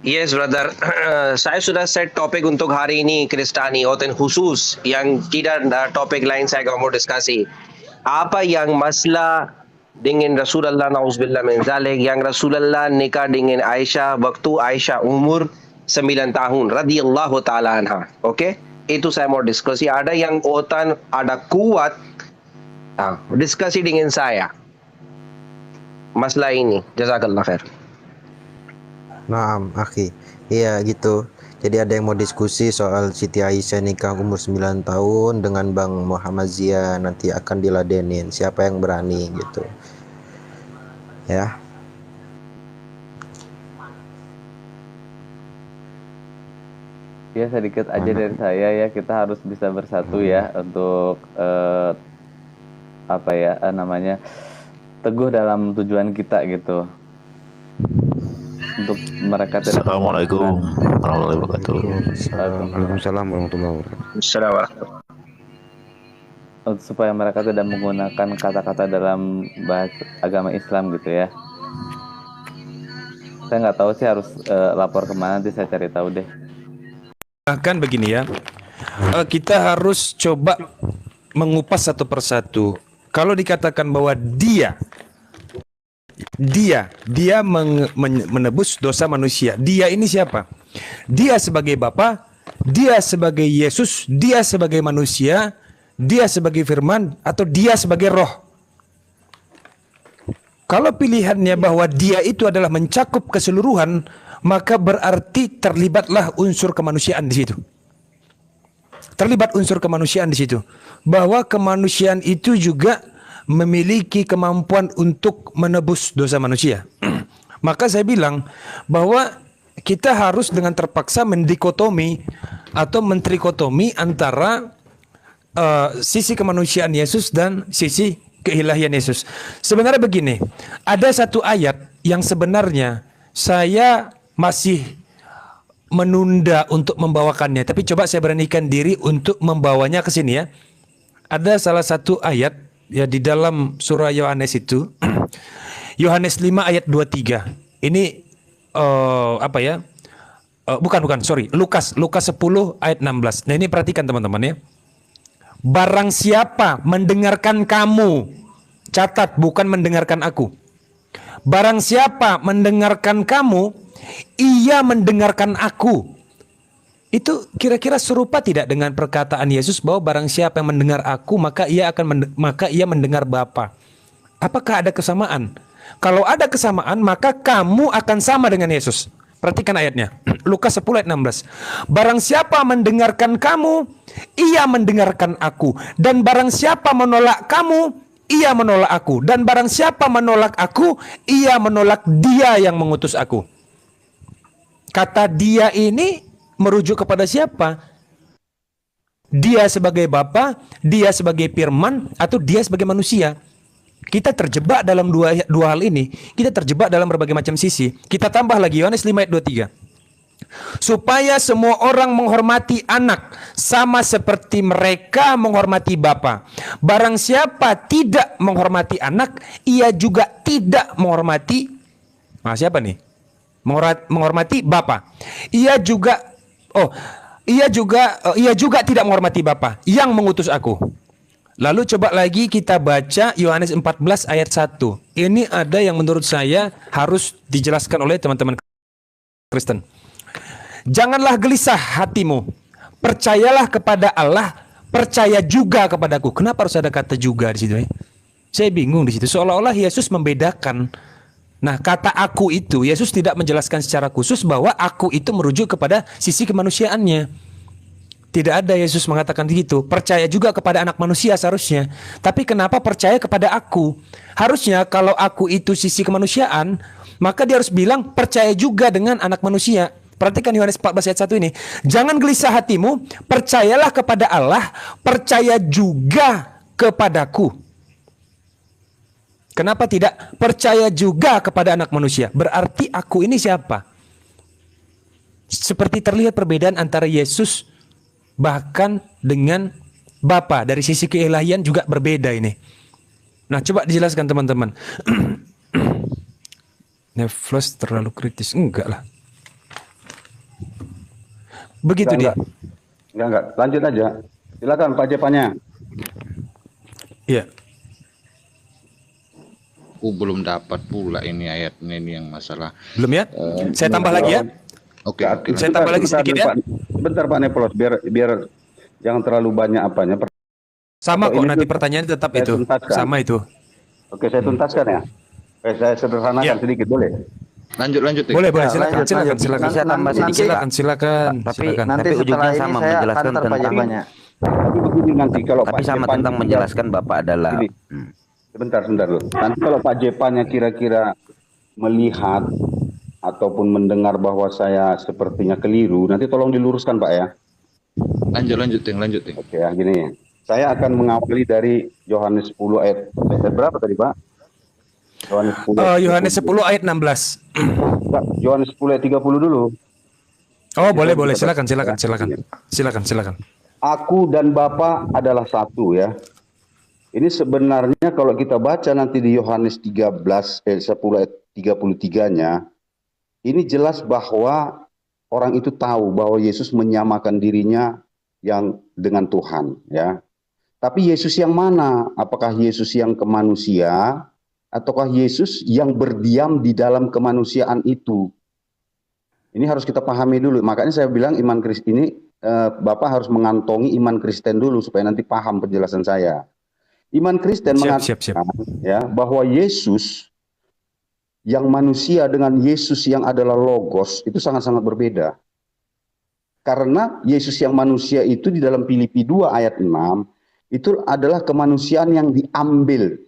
Yes, brother. Saya sudah set topik untuk hari ini Kristani, oten khusus yang tidak topik lain saya mau diskusi. Apa yang masalah dengan Rasulullah nauzubillah min zalik yang Rasulullah nikah dengan Aisyah waktu Aisyah umur 9 tahun radhiyallahu taala anha. Oke? Itu saya mau diskusi. Ada yang otan ada kuat diskusi dengan saya. Masalah ini. Jazakallah khair. Naam, akhi. Iya gitu. Jadi ada yang mau diskusi soal Siti Aisyah nikah umur 9 tahun dengan Bang Muhammad Zia nanti akan diladenin. Siapa yang berani gitu. Ya. Ya sedikit aja dari saya ya, kita harus bisa bersatu ya untuk namanya teguh dalam tujuan kita gitu. Untuk mereka tidak. Assalamualaikum warahmatullahi wabarakatuh. Waalaikumsalam warahmatullahi wabarakatuh. Assalamualaikum. Supaya mereka tidak menggunakan kata-kata dalam bahasa agama Islam gitu ya. Saya nggak tahu sih harus lapor kemana, nanti saya cari tahu deh. Bahkan begini ya, kita harus coba mengupas satu persatu. Kalau dikatakan bahwa dia menebus dosa manusia, dia ini siapa? Dia sebagai Bapa, dia sebagai Yesus, dia sebagai manusia, dia sebagai firman, atau dia sebagai roh. Kalau pilihannya bahwa dia itu adalah mencakup keseluruhan, maka berarti terlibatlah unsur kemanusiaan di situ. Terlibat unsur kemanusiaan di situ. Bahwa kemanusiaan itu juga memiliki kemampuan untuk menebus dosa manusia. Maka saya bilang bahwa kita harus dengan terpaksa mendikotomi atau mentrikotomi antara sisi kemanusiaan Yesus dan sisi keilahian Yesus. Sebenarnya begini, ada satu ayat yang sebenarnya saya masih menunda untuk membawakannya, tapi coba saya beranikan diri untuk membawanya ke sini ya. Ada salah satu ayat ya di dalam surah Yohanes itu, Yohanes 5 ayat 23. Ini Lukas 10 ayat 16. Nah ini perhatikan teman-teman ya. Barang siapa mendengarkan kamu, catat bukan mendengarkan aku. Barang siapa mendengarkan kamu, ia mendengarkan aku. Itu kira-kira serupa tidak dengan perkataan Yesus bahwa barang siapa yang mendengar aku, maka ia mendengar Bapa. Apakah ada kesamaan? Kalau ada kesamaan, maka kamu akan sama dengan Yesus. Perhatikan ayatnya. Lukas 10 ayat 16. Barang siapa mendengarkan kamu, ia mendengarkan aku. Dan barang siapa menolak kamu, ia menolak aku. Dan barang siapa menolak aku, ia menolak dia yang mengutus aku. Kata dia ini merujuk kepada siapa? Dia sebagai Bapa, dia sebagai firman, atau dia sebagai manusia? Kita terjebak dalam dua hal ini. Kita terjebak dalam berbagai macam sisi. Kita tambah lagi Yohanes 5 ayat 23. Supaya semua orang menghormati anak sama seperti mereka menghormati Bapa. Barang siapa tidak menghormati anak, ia juga tidak menghormati siapa nih? Menghormati Bapa. Ia juga tidak menghormati Bapa yang mengutus aku. Lalu coba lagi kita baca Yohanes 14 ayat 1. Ini ada yang menurut saya harus dijelaskan oleh teman-teman Kristen. Janganlah gelisah hatimu. Percayalah kepada Allah, percaya juga kepadaku. Kenapa harus ada kata juga di situ? Saya bingung di situ. Seolah-olah Yesus membedakan. Nah, kata aku itu Yesus tidak menjelaskan secara khusus bahwa aku itu merujuk kepada sisi kemanusiaannya. Tidak ada Yesus mengatakan begitu. Percaya juga kepada anak manusia seharusnya. Tapi kenapa percaya kepada aku? Harusnya kalau aku itu sisi kemanusiaan, maka dia harus bilang percaya juga dengan anak manusia. Perhatikan Yohanes 14 ayat 1 ini. Jangan gelisah hatimu, percayalah kepada Allah, percaya juga kepadaku. Kenapa tidak percaya juga kepada anak manusia? Berarti aku ini siapa? Seperti terlihat perbedaan antara Yesus bahkan dengan Bapa. Dari sisi keilahian juga berbeda ini. Nah, coba dijelaskan teman-teman. Neflos terlalu kritis. Enggak lah. Begitu dia. Enggak. Lanjut aja. Silakan Pak Jepanya. Iya. Aku belum dapat pula ini ayatnya ini yang masalah. Belum ya? Saya tambah lagi ya. Oke. Saya tambah lagi sedikit ya. Sebentar Pak Nepolos, biar jangan terlalu banyak apanya. Sama kok Ini nanti tuh pertanyaan tetap saya itu. tuntaskan. Sama itu. Oke, saya tuntaskan ya. Saya sederhanakan Ya. sedikit, boleh? Lanjut. Boleh, Ya, silakan. lanjut. Silakan. Bisa tambah sedikit, Pak. Silakan. Tapi Silakan. nanti Tapi ujungnya setelah ini sama, saya menjelaskan antar Pak tentang- Jepanya. Tapi begini nanti kalau Tapi Pak sama Jepan tentang menjelaskan Bapak adalah Ini. Sebentar dulu. Nanti kalau Pak Jepannya kira-kira melihat ataupun mendengar bahwa saya sepertinya keliru, nanti tolong diluruskan Pak ya. Lanjutin. Oke ya, gini. Saya akan mengawali dari Yohanes 10 ayat berapa tadi Pak? Yohanes 10 ayat 16. Pak, Yohanes 10 ayat 30 dulu. Oh, boleh. Silakan. Aku dan Bapa adalah satu ya. Ini sebenarnya kalau kita baca nanti di Yohanes 10 ayat 33-nya, ini jelas bahwa orang itu tahu bahwa Yesus menyamakan dirinya yang dengan Tuhan ya. Tapi Yesus yang mana? Apakah Yesus yang kemanusia ataukah Yesus yang berdiam di dalam kemanusiaan itu? Ini harus kita pahami dulu. Makanya saya bilang iman Kristen ini Bapak harus mengantongi iman Kristen dulu supaya nanti paham penjelasan saya. Iman Kristen mengatakan ya bahwa Yesus yang manusia dengan Yesus yang adalah Logos itu sangat-sangat berbeda. Karena Yesus yang manusia itu di dalam Filipi 2 ayat 6 itu adalah kemanusiaan yang diambil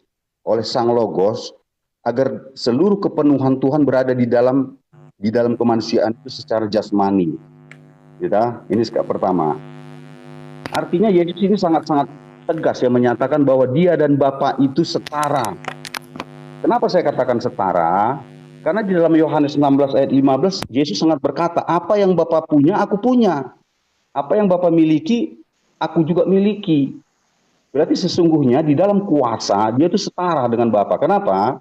oleh Sang Logos agar seluruh kepenuhan Tuhan berada di dalam kemanusiaan itu secara jasmani. Gitu. Ini sekali pertama. Artinya Yesus ini sangat-sangat tegas ya menyatakan bahwa dia dan Bapa itu setara. Kenapa saya katakan setara? Karena di dalam Yohanes 16 ayat 15 Yesus sangat berkata, apa yang Bapa punya aku punya. Apa yang Bapa miliki aku juga miliki. Berarti sesungguhnya di dalam kuasa dia itu setara dengan Bapa. Kenapa?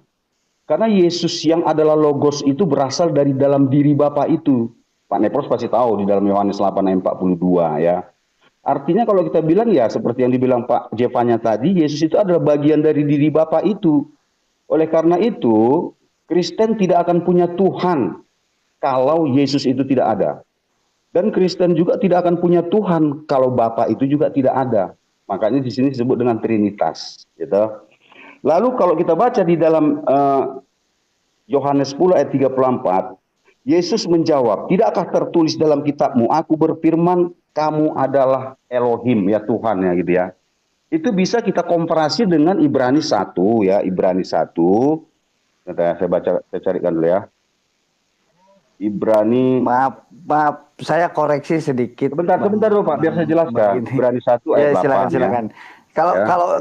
Karena Yesus yang adalah Logos itu berasal dari dalam diri Bapa itu. Pak Nepros pasti tahu di dalam Yohanes 8 ayat 42 ya. Artinya kalau kita bilang ya seperti yang dibilang Pak Jepanya tadi, Yesus itu adalah bagian dari diri Bapa itu. Oleh karena itu, Kristen tidak akan punya Tuhan kalau Yesus itu tidak ada. Dan Kristen juga tidak akan punya Tuhan kalau Bapa itu juga tidak ada. Makanya di sini disebut dengan Trinitas, gitu. Lalu kalau kita baca di dalam Yohanes 10 ayat 34, Yesus menjawab, tidakkah tertulis dalam kitabmu, aku berfirman, kamu adalah Elohim, ya Tuhan ya gitu ya. Itu bisa kita komparasi dengan Ibrani 1 ya, Ibrani 1. Saya carikan dulu ya. Ibrani. Maaf, saya koreksi sedikit. Sebentar dulu Pak, biar saya jelaskan. Ibrani 1 ayat 8. Silakan.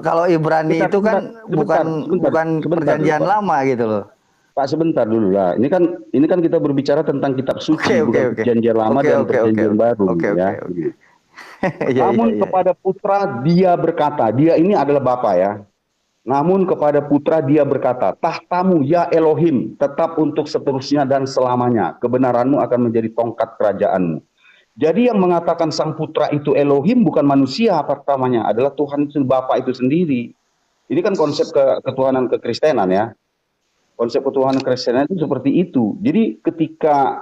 Kalau Ibrani itu kan bukan perjanjian lama gitu loh. Pak sebentar dulu lah. Ini kan kita berbicara tentang kitab suci, bukan perjanjian lama dan perjanjian baru ya. Namun kepada putra dia berkata, dia ini adalah Bapa ya. Namun kepada putra dia berkata, tahtamu ya Elohim tetap untuk seterusnya dan selamanya. Kebenaranmu akan menjadi tongkat kerajaanmu. Jadi yang mengatakan sang putra itu Elohim bukan manusia pertamanya, adalah Tuhan itu Bapa itu sendiri. Ini kan konsep ketuhanan kekristenan ya. Konsep ketuhanan kekristenan itu seperti itu. Jadi ketika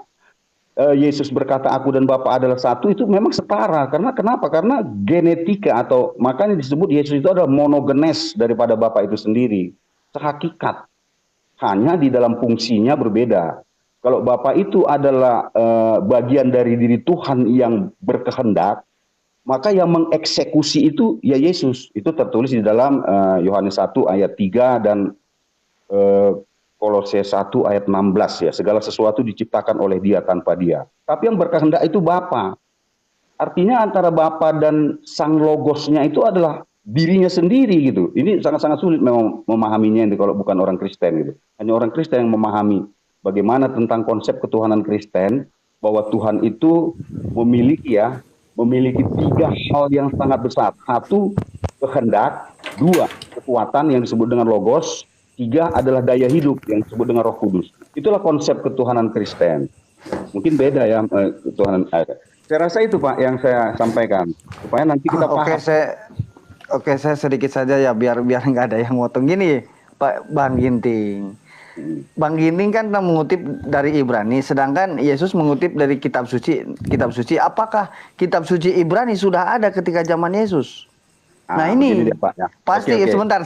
Yesus berkata aku dan Bapa adalah satu, itu memang setara. Karena kenapa? Karena genetika atau makanya disebut Yesus itu adalah monogenes daripada Bapa itu sendiri. Sehakikat. Hanya di dalam fungsinya berbeda. Kalau Bapa itu adalah bagian dari diri Tuhan yang berkehendak, maka yang mengeksekusi itu ya Yesus. Itu tertulis di dalam Yohanes 1 ayat 3 dan Kolose 1 ayat 16 ya. Segala sesuatu diciptakan oleh Dia tanpa Dia. Tapi yang berkehendak itu Bapa. Artinya antara Bapa dan Sang Logosnya itu adalah dirinya sendiri gitu. Ini sangat-sangat sulit memang memahaminya kalau bukan orang Kristen gitu. Hanya orang Kristen yang memahami bagaimana tentang konsep ketuhanan Kristen, bahwa Tuhan itu memiliki tiga hal yang sangat besar. Satu, kehendak. Dua, kekuatan yang disebut dengan Logos. Tiga adalah daya hidup yang disebut dengan Roh Kudus. Itulah konsep ketuhanan Kristen. Mungkin beda ya ketuhanan. Saya rasa itu Pak yang saya sampaikan supaya nanti kita Oke, paham. saya sedikit saja ya biar nggak ada yang motong gini, Pak Bang Ginting. Bang Ginting kan mengutip dari Ibrani, sedangkan Yesus mengutip dari kitab suci. Kitab suci, apakah kitab suci Ibrani sudah ada ketika zaman Yesus? Nah Begini ini deh, Pak, ya. pasti Oke. sebentar.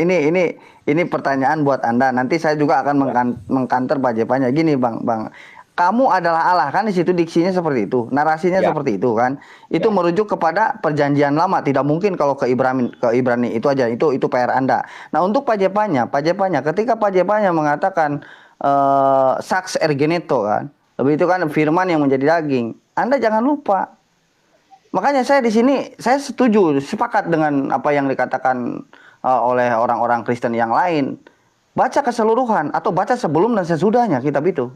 Ini pertanyaan buat Anda. Nanti saya juga akan mengkanter Pak Jepanya. Gini Bang, kamu adalah Allah kan, di situ diksinya seperti itu, narasinya Ya. seperti itu kan. Itu merujuk kepada perjanjian lama. Tidak mungkin kalau ke Ibrani itu aja. Itu PR Anda. Nah untuk Pak Jepanya, ketika Pak Jepanya mengatakan sax ergeneto kan, lebih itu kan firman yang menjadi daging. Anda jangan lupa. Makanya saya di sini saya sepakat dengan apa yang dikatakan oleh orang-orang Kristen yang lain. Baca keseluruhan atau baca sebelum dan sesudahnya kitab itu.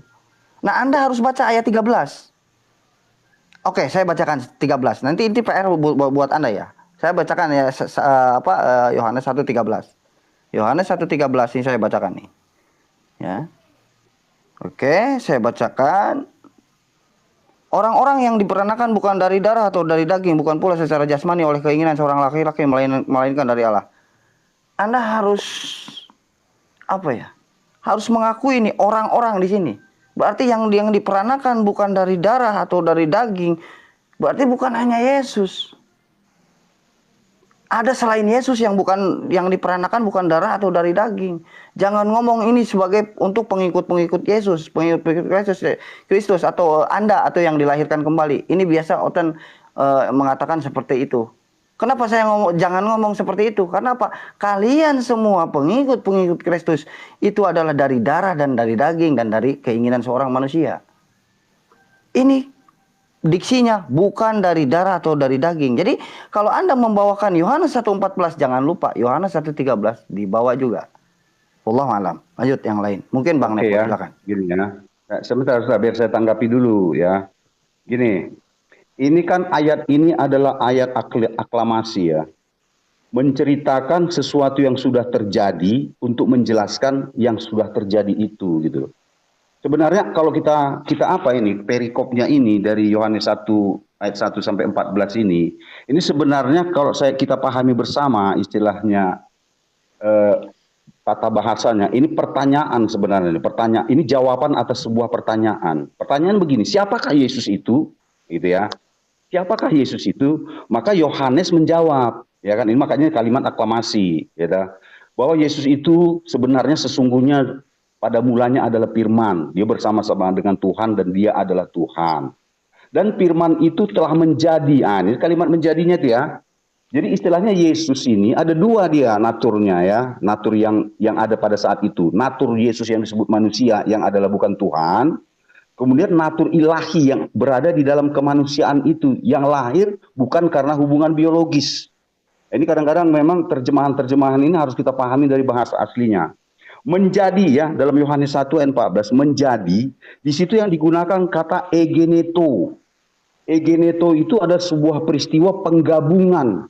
Nah, Anda harus baca ayat 13. Oke, saya bacakan 13. Nanti ini PR buat Anda ya. Saya bacakan ya Yohanes 1:13. Yohanes 1:13 ini saya bacakan nih. Ya. Oke, saya bacakan. Orang-orang yang diperanakan bukan dari darah atau dari daging, bukan pula secara jasmani oleh keinginan seorang laki-laki, melainkan dari Allah. Anda harus harus mengakui ini orang-orang di sini. Berarti yang diperanakan bukan dari darah atau dari daging, berarti bukan hanya Yesus. Ada selain Yesus yang diperanakan bukan darah atau dari daging. Jangan ngomong ini sebagai untuk pengikut-pengikut Yesus, pengikut Kristus atau Anda atau yang dilahirkan kembali. Ini biasa mengatakan seperti itu. Kenapa saya jangan ngomong seperti itu? Karena apa? Kalian semua pengikut-pengikut Kristus itu adalah dari darah dan dari daging dan dari keinginan seorang manusia. Ini diksinya bukan dari darah atau dari daging. Jadi kalau Anda membawakan Yohanes 1:14, jangan lupa Yohanes 1:13 dibawa juga. Wallahu alam. Lanjut yang lain. Mungkin Bang Nepo, silakan. Gini ya. Sebentar biar saya tanggapi dulu ya. Gini. Ini kan ayat ini adalah ayat aklamasi ya. Menceritakan sesuatu yang sudah terjadi untuk menjelaskan yang sudah terjadi itu gitu. Sebenarnya kalau kita apa ini perikopnya ini dari Yohanes 1 ayat 1 sampai 14 ini sebenarnya kalau kita pahami bersama istilahnya tata bahasanya, ini pertanyaan sebenarnya. Ini jawaban atas sebuah pertanyaan. Pertanyaan begini, siapakah Yesus itu? Gitu ya. Siapakah Yesus itu? Maka Yohanes menjawab, ya kan? Ini makanya kalimat aklamasi, ya. Bahwa Yesus itu sebenarnya sesungguhnya pada mulanya adalah firman. Dia bersama-sama dengan Tuhan dan dia adalah Tuhan. Dan firman itu telah menjadi. Ini kalimat menjadinya itu ya. Jadi istilahnya Yesus ini ada dua dia naturnya ya. Natur yang ada pada saat itu. Natur Yesus yang disebut manusia yang adalah bukan Tuhan. Kemudian natur ilahi yang berada di dalam kemanusiaan itu, yang lahir bukan karena hubungan biologis. Ini kadang-kadang memang terjemahan-terjemahan ini harus kita pahami dari bahasa aslinya. Menjadi ya, dalam Yohanes 1 ayat 14, menjadi, di situ yang digunakan kata egeneto. Egeneto itu ada sebuah peristiwa penggabungan.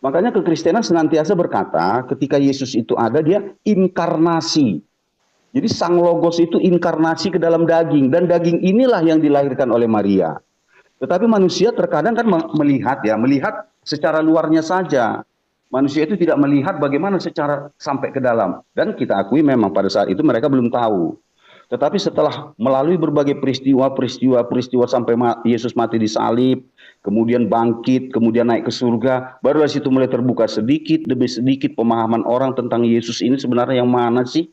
Makanya kekristenan senantiasa berkata, ketika Yesus itu ada, dia inkarnasi. Jadi Sang Logos itu inkarnasi ke dalam daging. Dan daging inilah yang dilahirkan oleh Maria. Tetapi manusia terkadang kan melihat secara luarnya saja. Manusia itu tidak melihat bagaimana secara sampai ke dalam. Dan kita akui memang pada saat itu mereka belum tahu. Tetapi setelah melalui berbagai peristiwa sampai Yesus mati di salib, kemudian bangkit, kemudian naik ke surga, baru dari situ mulai terbuka sedikit demi sedikit pemahaman orang tentang Yesus ini sebenarnya yang mana sih?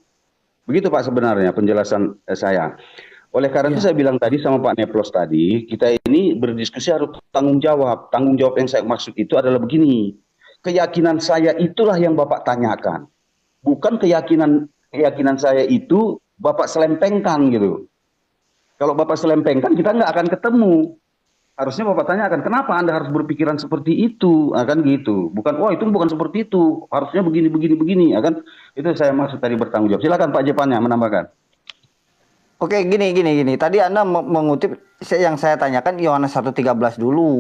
Begitu Pak sebenarnya penjelasan saya. Oleh karena itu saya bilang tadi sama Pak Neplos tadi, kita ini berdiskusi harus tanggung jawab. Tanggung jawab yang saya maksud itu adalah begini. Keyakinan saya itulah yang Bapak tanyakan. Bukan keyakinan saya itu Bapak selempengkan gitu. Kalau Bapak selempengkan kita nggak akan ketemu. Harusnya Bapak tanyakan, kenapa Anda harus berpikiran seperti itu? Akan gitu. Bukan, wah itu bukan seperti itu. Harusnya begini. Akan itu saya maksud tadi bertanggung jawab. Silakan Pak Jepannya menambahkan. Oke, gini. Tadi Anda mengutip yang saya tanyakan Yohanes 1:13 dulu.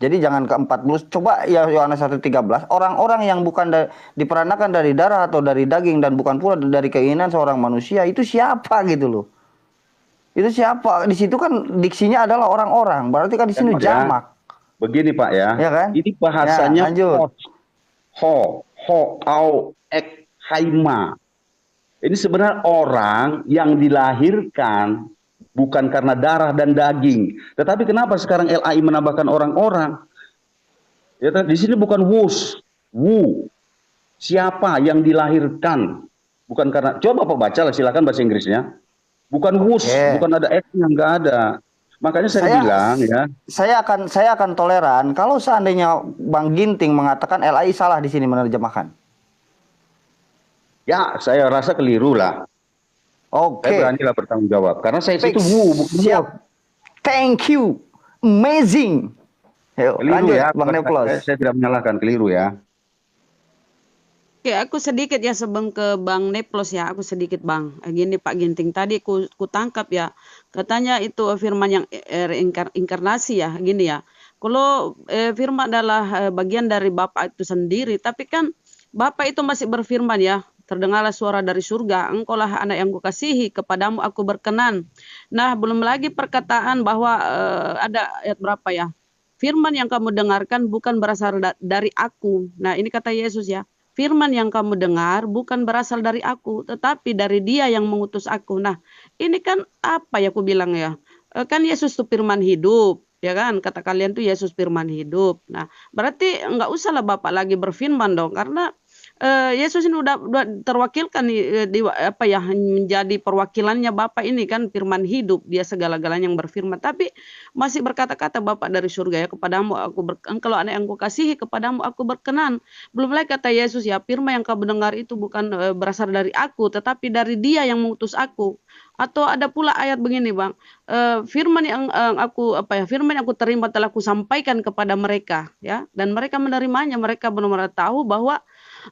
Jadi jangan ke 40. Coba ya Yohanes 1:13. Orang-orang yang bukan diperanakan dari darah atau dari daging dan bukan pula dari keinginan seorang manusia, itu siapa gitu loh. Itu siapa? Di situ kan diksinya adalah orang-orang. Berarti kan di sini Pak, ya. jamak. Begini Pak ya, Ya kan? ini bahasanya Ya, lanjut. au, ek, haima. Ini sebenarnya orang yang dilahirkan bukan karena darah dan daging. Tetapi kenapa sekarang LAI menambahkan orang-orang? Ya, di sini bukan wu. Siapa yang dilahirkan? Bukan karena, coba Bapak baca lah, silakan bahasa Inggrisnya. Bukan bukan ada X-nya, nggak ada. Makanya saya bilang ya. Saya akan toleran kalau seandainya Bang Ginting mengatakan LAI salah di sini menerjemahkan. Ya, saya rasa keliru lah. Oke. Saya beranilah bertanggung jawab. Karena saya itu bukan Siap. Thank you. Amazing. Yuk, keliru lanjut, ya. Bang Neplos. Saya tidak menyalahkan, keliru ya. Oke, aku sedikit ya sebelum ke Bang Neplos ya, aku sedikit Bang. Gini Pak Ginting, tadi ku tangkap ya, katanya itu firman yang inkarnasi ya, gini ya. Kalau firman adalah bagian dari Bapa itu sendiri, tapi kan Bapa itu masih berfirman ya, terdengarlah suara dari surga, engkaulah anak yang kukasihi, kepadamu aku berkenan. Nah, belum lagi perkataan bahwa ada ayat berapa ya, firman yang kamu dengarkan bukan berasal dari aku. Nah, ini kata Yesus ya. Firman yang kamu dengar bukan berasal dari aku, tetapi dari Dia yang mengutus aku. Nah, ini kan apa ya aku bilang ya? Kan Yesus itu firman hidup, ya kan? Kata kalian tuh Yesus firman hidup. Nah, berarti nggak usahlah Bapak lagi berfirman dong, karena Yesus ini udah terwakilkan di apa ya, menjadi perwakilannya Bapa ini kan firman hidup, dia segala-galanya yang berfirman, tapi masih berkata-kata Bapa dari surga ya, kepadamu aku engkau anak yang kukasihi, kepadamu aku berkenan. Belum lagi kata Yesus ya, firman yang kau dengar itu bukan berasal dari aku, tetapi dari Dia yang mengutus aku. Atau ada pula ayat begini Bang, firman yang firman yang aku terima telah aku sampaikan kepada mereka ya, dan mereka menerimanya, mereka benar-benar tahu bahwa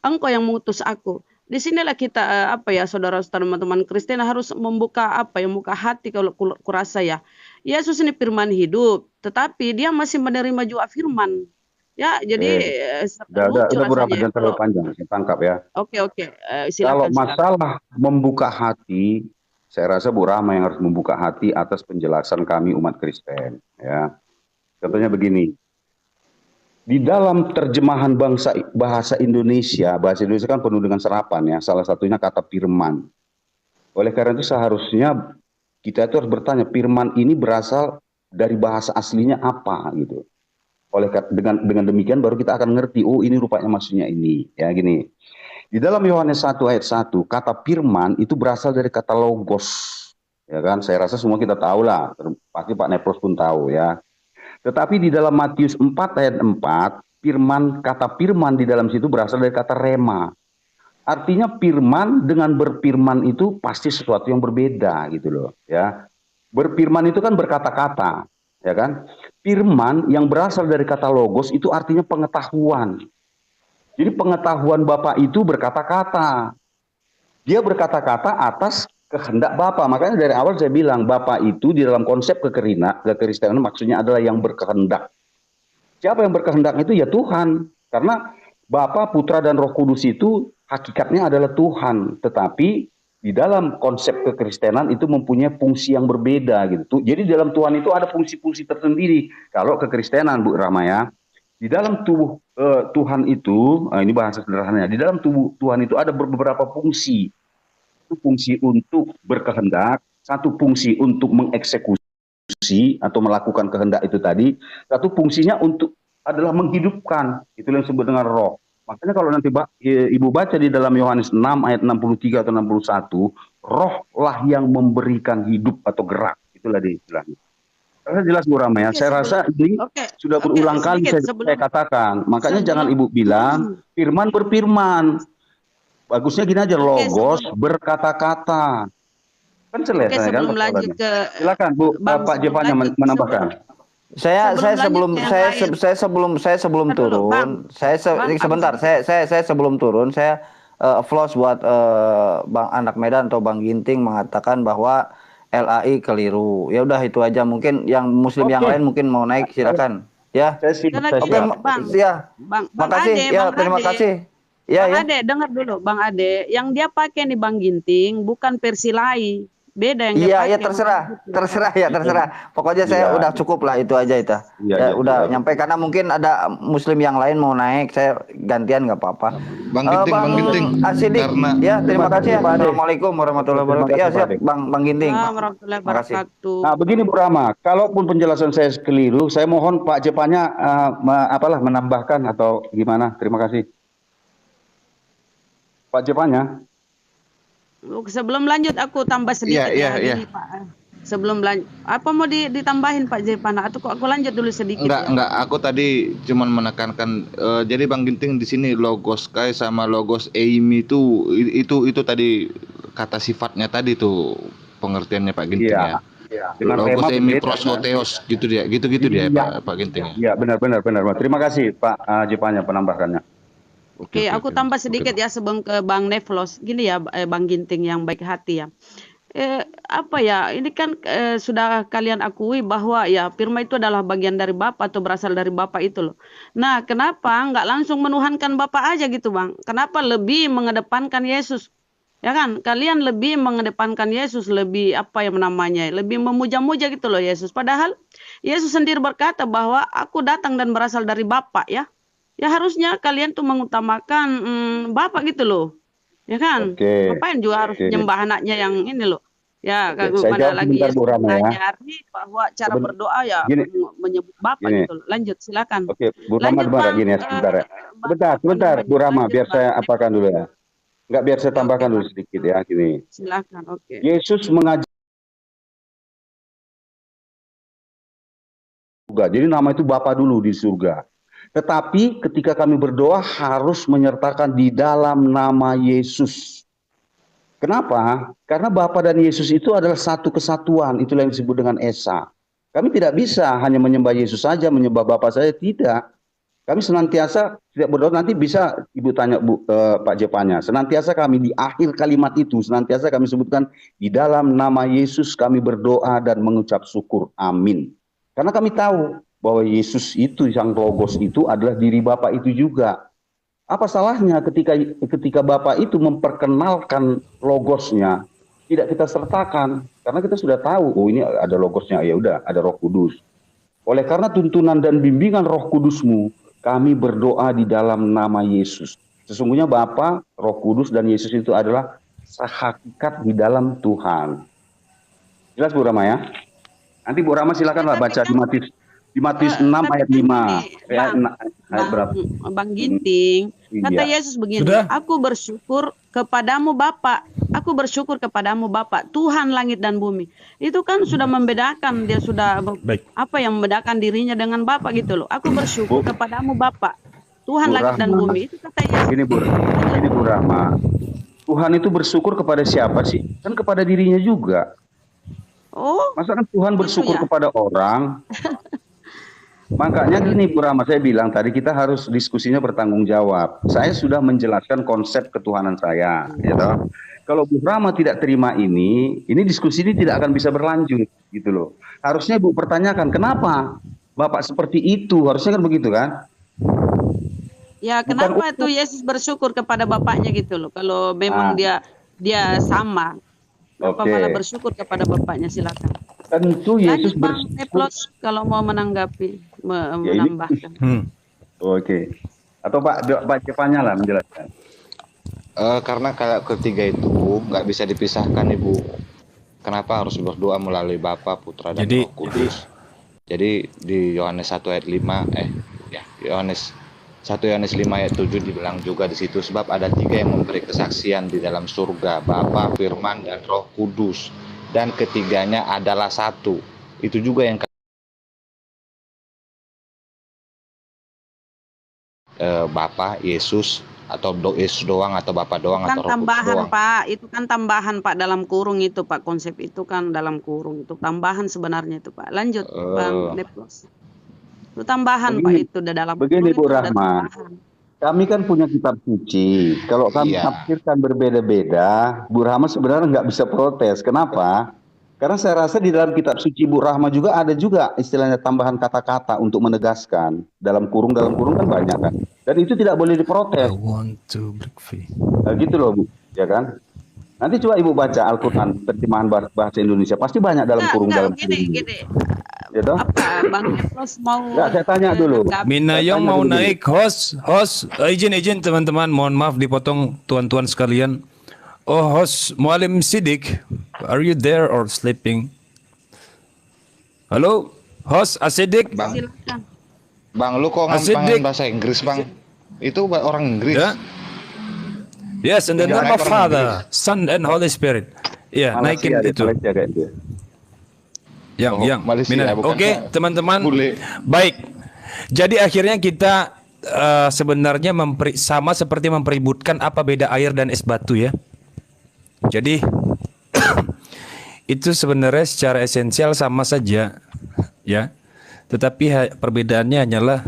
Engkau yang mengutus aku. Di sinilah kita saudara-saudara teman-teman Kristen harus membuka membuka hati kalau kurasa ya. Yesus ini firman hidup, tetapi dia masih menerima juga firman. Ya, jadi udah berapa jam terlalu panjang, saya tangkap ya. Oke. Kalau masalah membuka hati, saya rasa Bu Rahma yang harus membuka hati atas penjelasan kami umat Kristen ya. Contohnya begini. Di dalam terjemahan bahasa Indonesia kan penuh dengan serapan ya, salah satunya kata firman. Oleh karena itu seharusnya kita itu harus bertanya, firman ini berasal dari bahasa aslinya apa gitu. Dengan demikian baru kita akan ngerti, oh ini rupanya maksudnya ini. Ya gini. Di dalam Yohanes 1 ayat 1, kata firman itu berasal dari kata logos. Ya kan? Saya rasa semua kita tahu lah, pasti Pak Neplos pun tahu ya. Tetapi di dalam Matius 4 ayat 4, kata firman di dalam situ berasal dari kata rema. Artinya firman dengan berfirman itu pasti sesuatu yang berbeda gitu loh ya. Berfirman itu kan berkata-kata, ya kan? Firman yang berasal dari kata logos itu artinya pengetahuan. Jadi pengetahuan Bapa itu berkata-kata. Dia berkata-kata atas kehendak Bapa. Makanya dari awal saya bilang Bapa itu di dalam konsep kekristenan maksudnya adalah yang berkehendak. Siapa yang berkehendak itu ya Tuhan. Karena Bapa, Putra dan Roh Kudus itu hakikatnya adalah Tuhan. Tetapi di dalam konsep kekristenan itu mempunyai fungsi yang berbeda gitu. Jadi dalam Tuhan itu ada fungsi-fungsi tersendiri. Kalau kekristenan Bu Rama ya, di dalam tubuh Tuhan itu, ini bahasa sederhananya, di dalam tubuh Tuhan itu ada beberapa fungsi. Satu fungsi untuk berkehendak, satu fungsi untuk mengeksekusi atau melakukan kehendak itu tadi, satu fungsinya adalah menghidupkan, itu yang disebut dengan roh. Makanya kalau nanti Ibu baca di dalam Yohanes 6 ayat 63 atau 61, rohlah yang memberikan hidup atau gerak, itulah dia istilahnya. Saya jelas Bu Rama ya, saya rasa ini sudah berulang kali saya katakan, makanya jangan Ibu bilang firman berfirman. Bagusnya gini aja, logos berkata-kata. Kan selesai kan? Silakan Bu, Pak Jevanya menambahkan. Saya sebelum turun, saya sebelum turun, saya applause buat Bang Anak Medan atau Bang Ginting mengatakan bahwa LAI keliru. Ya udah itu aja, mungkin yang muslim yang lain mungkin mau naik silakan. Ya. Makasih. Ya, terima kasih. Bang Ade, dengar dulu Bang Ade, yang dia pakai nih Bang Ginting bukan versi lain. beda yang dia Iya, pakai. ya terserah, terserah ya terserah. Pokoknya saya Iya. udah cukup lah itu aja itu. Iya, Ya, iya, udah iya. nyampe karena mungkin ada muslim yang lain mau naik, saya gantian nggak apa-apa. Bang Ginting, Bang Bang Ginting, Asidik, karena ya terima kasih ya. Pak Ade. Assalamualaikum warahmatullahi Terima wabarakatuh. Ya kasih, Pak siap, Ade. Bang Ginting. Waalaikumsalam warahmatullahi Terima kasih. wabarakatuh. Nah, begini Bu Rama, kalaupun penjelasan saya keliru, saya mohon Pak Jepanya menambahkan atau gimana? Terima kasih. Pak Jepanya. Sebelum lanjut aku tambah sedikit Iya, ya iya. gini, Pak. Sebelum lanjut, apa mau ditambahin Pak Jepana? Atau aku lanjut dulu sedikit ya? enggak, aku tadi cuman menekankan jadi Bang Ginting di sini logos kai sama logos eimi itu tadi kata sifatnya tadi tuh pengertiannya Pak Ginting Iya. ya. Iya. Dengan Logos tema eimi berbeda, prosoteos gitu dia Iya. Pak Ginting ya. Iya, benar. Terima kasih Pak Jepanya penambahkannya. Oke, aku tambah sedikit ya sebelum ke Bang Neflos. Gini ya, Bang Ginting yang baik hati ya. Apa ya, ini kan sudah kalian akui bahwa ya firman itu adalah bagian dari Bapa atau berasal dari Bapa itu loh. Nah, kenapa nggak langsung menuhankan Bapa aja gitu Bang? Kenapa lebih mengedepankan Yesus? Ya kan, kalian lebih mengedepankan Yesus, lebih apa yang namanya, lebih memuja-muja gitu loh Yesus. Padahal Yesus sendiri berkata bahwa aku datang dan berasal dari Bapa ya. Ya harusnya kalian tuh mengutamakan Bapa gitu loh. Ya kan? Oke. Ngapain juga harus Oke. nyembah anaknya yang ini loh. Ya, Oke, saya mana jawab lagi sebentar, ya Bu Rama, ya. mengajari bahwa cara berdoa ya Gini. menyebut Bapa Gini. gitu loh. Lanjut, silakan. Oke, Bu Rama Lanjut, gimana Bang. gini ya sebentar ya. Bang, Sebentar, Bu Rama, lanjut, biar Bang. saya apakan dulu ya. Enggak, biar saya Oke, tambahkan oke, dulu Bang. sedikit ya, gini. Silakan, oke. Yesus mengajar surga. Jadi nama itu Bapa dulu di surga. Tetapi ketika kami berdoa harus menyertakan di dalam nama Yesus. Kenapa? Karena Bapa dan Yesus itu adalah satu kesatuan. Itulah yang disebut dengan Esa. Kami tidak bisa hanya menyembah Yesus saja, menyembah Bapa saja, tidak. Kami senantiasa tidak berdoa, nanti bisa Ibu tanya Pak Jepanya. Senantiasa kami di akhir kalimat itu, senantiasa kami sebutkan di dalam nama Yesus kami berdoa dan mengucap syukur. Amin. Karena kami tahu bahwa Yesus itu, sang Logos itu adalah diri Bapa itu juga. Apa salahnya ketika Bapa itu memperkenalkan Logosnya, tidak kita sertakan? Karena kita sudah tahu, oh ini ada Logosnya, ya udah ada Roh Kudus. Oleh karena tuntunan dan bimbingan Roh Kudusmu, kami berdoa di dalam nama Yesus. Sesungguhnya Bapa, Roh Kudus, dan Yesus itu adalah sehakikat di dalam Tuhan. Jelas Bu Rama ya? Nanti Bu Rama silakanlah baca di Matius 6 ayat 5. Ayat berapa? Bang Ginting, kata Iya. Yesus begini, Sudah. aku bersyukur kepadamu Bapa, aku bersyukur kepadamu Bapa, Tuhan langit dan bumi. Itu kan sudah membedakan, dia sudah Baik. apa yang membedakan dirinya dengan Bapa gitu loh. Aku bersyukur kepadamu Bapa, Tuhan Bu langit dan Rahma. bumi. Itu kata Yesus. Ini Bu Rahma. Tuhan itu bersyukur kepada siapa sih? Kan kepada dirinya juga. Oh, Masa kan Tuhan bersyukur ya? kepada orang? Makanya gini Bu Rama, saya bilang tadi kita harus diskusinya bertanggung jawab. Saya sudah menjelaskan konsep ketuhanan saya, gitu. Kalau Bu Rama tidak terima ini diskusi ini tidak akan bisa berlanjut, gitu loh. Harusnya Bu pertanyakan kenapa Bapak seperti itu, harusnya kan begitu kan? ya kenapa tuh Yesus bersyukur kepada Bapaknya gitu loh. Kalau memang dia sama, kenapa Oke. malah bersyukur kepada Bapaknya? Silakan. Tentu Yesus Lanjut Bang bersyukur. Neplos kalau mau menanggapi, Ya, ini- menambahkan. Oke. Atau Pak Jepanya lah menjelaskan. Karena kalau ketiga itu nggak bisa dipisahkan Ibu. Kenapa harus berdoa melalui Bapa, Putra dan Jadi- Roh Kudus? Jadi di Yohanes 1 ayat 5 Yohanes 5 ayat 7 dibilang juga di situ, sebab ada 3 yang memberi kesaksian di dalam surga, Bapa, Firman dan Roh Kudus, dan ketiganya adalah satu. Itu juga yang Bapa, Yesus, atau Yesus doang, atau Bapa doang, Kan atau Roh Kudus tambahan doang. Pak, itu kan tambahan Pak dalam kurung itu Pak, konsep itu kan dalam kurung itu tambahan sebenarnya itu Pak. Lanjut Bang Neplos. Itu tambahan Pak, itu udah dalam Begini kurung Bu itu ada Rahma, tambahan. kami kan punya kitab suci. Kalau kami Iya. tafsirkan berbeda-beda, Bu Rahma sebenarnya nggak bisa protes. Kenapa? Karena saya rasa di dalam kitab suci Bu Rahma juga ada juga istilahnya tambahan kata-kata untuk menegaskan. Dalam kurung kan banyak kan. Dan itu tidak boleh diprotes. I want to break free. Nah, gitu loh Bu, ya kan? Nanti coba Ibu baca Al-Quran terjemahan bahasa Indonesia, pasti banyak dalam kurung dalam kurung. gini. Gitu? Apa Bang Neplos mau Enggak, saya tanya dulu. menanggapi? Minayong Tanya mau dulu. naik, host, izin teman-teman, mohon maaf dipotong tuan-tuan sekalian. Oh host, Mualim Sidik, are you there or sleeping? Halo, host Asidik. Bang, Silakan. Bang, lu kok Asidik. ngapain bahasa Inggris, Bang? Itu orang Inggris. Ya. Yes, in the name of Father, Son, and Holy Spirit. Ya, naikin itu. Malaysia kayak itu. Yang Malaysia, minat. bukan Oke, Pak. teman-teman. Bule. Baik. Jadi akhirnya kita sebenarnya sama seperti mempeributkan apa beda air dan es batu ya. Jadi itu sebenarnya secara esensial sama saja ya. Tetapi perbedaannya hanyalah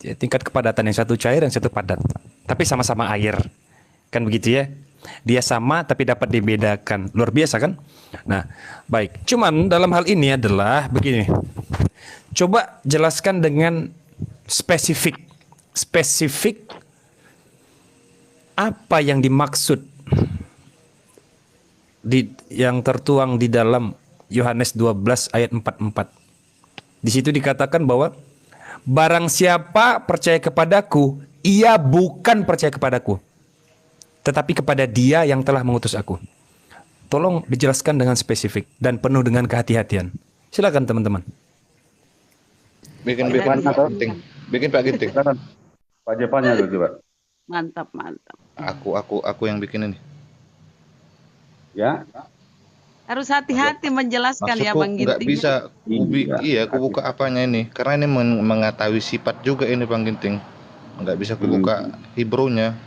ya, tingkat kepadatan, yang satu cair, yang satu padat. Tapi sama-sama air. Kan begitu ya. Dia sama tapi dapat dibedakan. Luar biasa kan? Nah, baik. Cuman dalam hal ini adalah begini. Coba jelaskan dengan spesifik. Spesifik apa yang dimaksud yang tertuang di dalam Yohanes 12 ayat 44. Di situ dikatakan bahwa barang siapa percaya kepadaku, ia bukan percaya kepadaku, tetapi kepada Dia yang telah mengutus aku. Tolong dijelaskan dengan spesifik dan penuh dengan kehati-hatian. Silakan teman-teman. Bikin Pak Ginting. Bikin Pak Ginting. Pak Jepannya dulu coba. Mantap. Aku yang bikin ini. Ya. Harus hati-hati menjelaskan ya Maksudku Bang nggak Ginting. bisa aku buka apanya ini, karena ini mengetahui sifat juga ini Bang Ginting. Nggak bisa aku buka Hebrew-nya.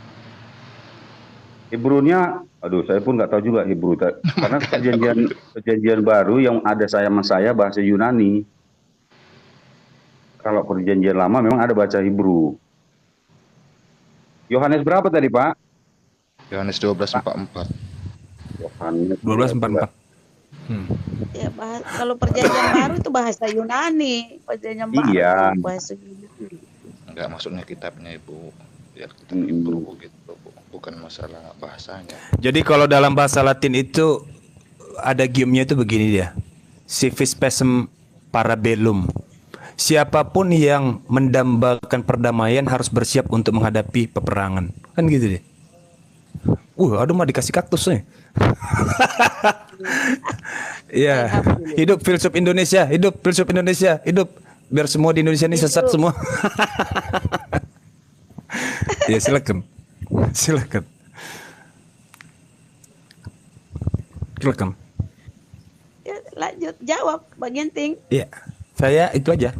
Hebrew-nya, aduh saya pun nggak tahu juga Hebrew. Karena perjanjian baru yang ada sama saya bahasa Yunani. Kalau perjanjian lama memang ada baca Hebrew. Yohanes berapa tadi Pak? Yohanes 12:44. Yohanes 12:44. Ya, kalau perjanjian baru itu bahasa Yunani, perjanjian baru Iya. itu bahasa Yunani. Enggak, maksudnya kitabnya Ibu. Biar kitab Hebrew gitu, bukan masalah bahasanya. Jadi kalau dalam bahasa Latin itu ada giumnya itu begini dia. Si vis pacem parabellum. Siapapun yang mendambakan perdamaian harus bersiap untuk menghadapi peperangan. Kan gitu deh. Aduh mah dikasih kaktus nih. Ya, hidup filsuf Indonesia, hidup filsuf Indonesia, hidup. Biar semua di Indonesia ini sesat semua. Ya silakan. Silakan. Ya, lanjut jawab Bang Ginting. Iya, saya itu aja.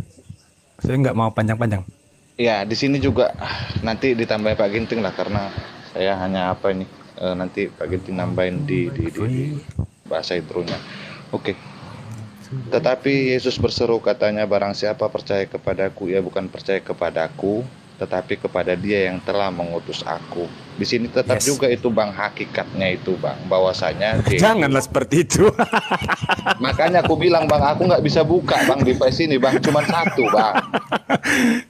Saya nggak mau panjang-panjang. Ya, di sini juga nanti ditambah Pak Ginting lah, karena saya hanya apa ini nanti Pak Ginting nambahin di bahasa Hebrew-nya. Oke. Tetapi Yesus berseru katanya, barang siapa percaya kepadaku, ia bukan percaya kepadaku, tetapi kepada Dia yang telah mengutus aku. Di sini tetap juga itu Bang, hakikatnya itu Bang, bahwasanya Janganlah seperti itu. makanya aku bilang Bang, aku nggak bisa buka Bang device ini Bang, cuma satu Bang.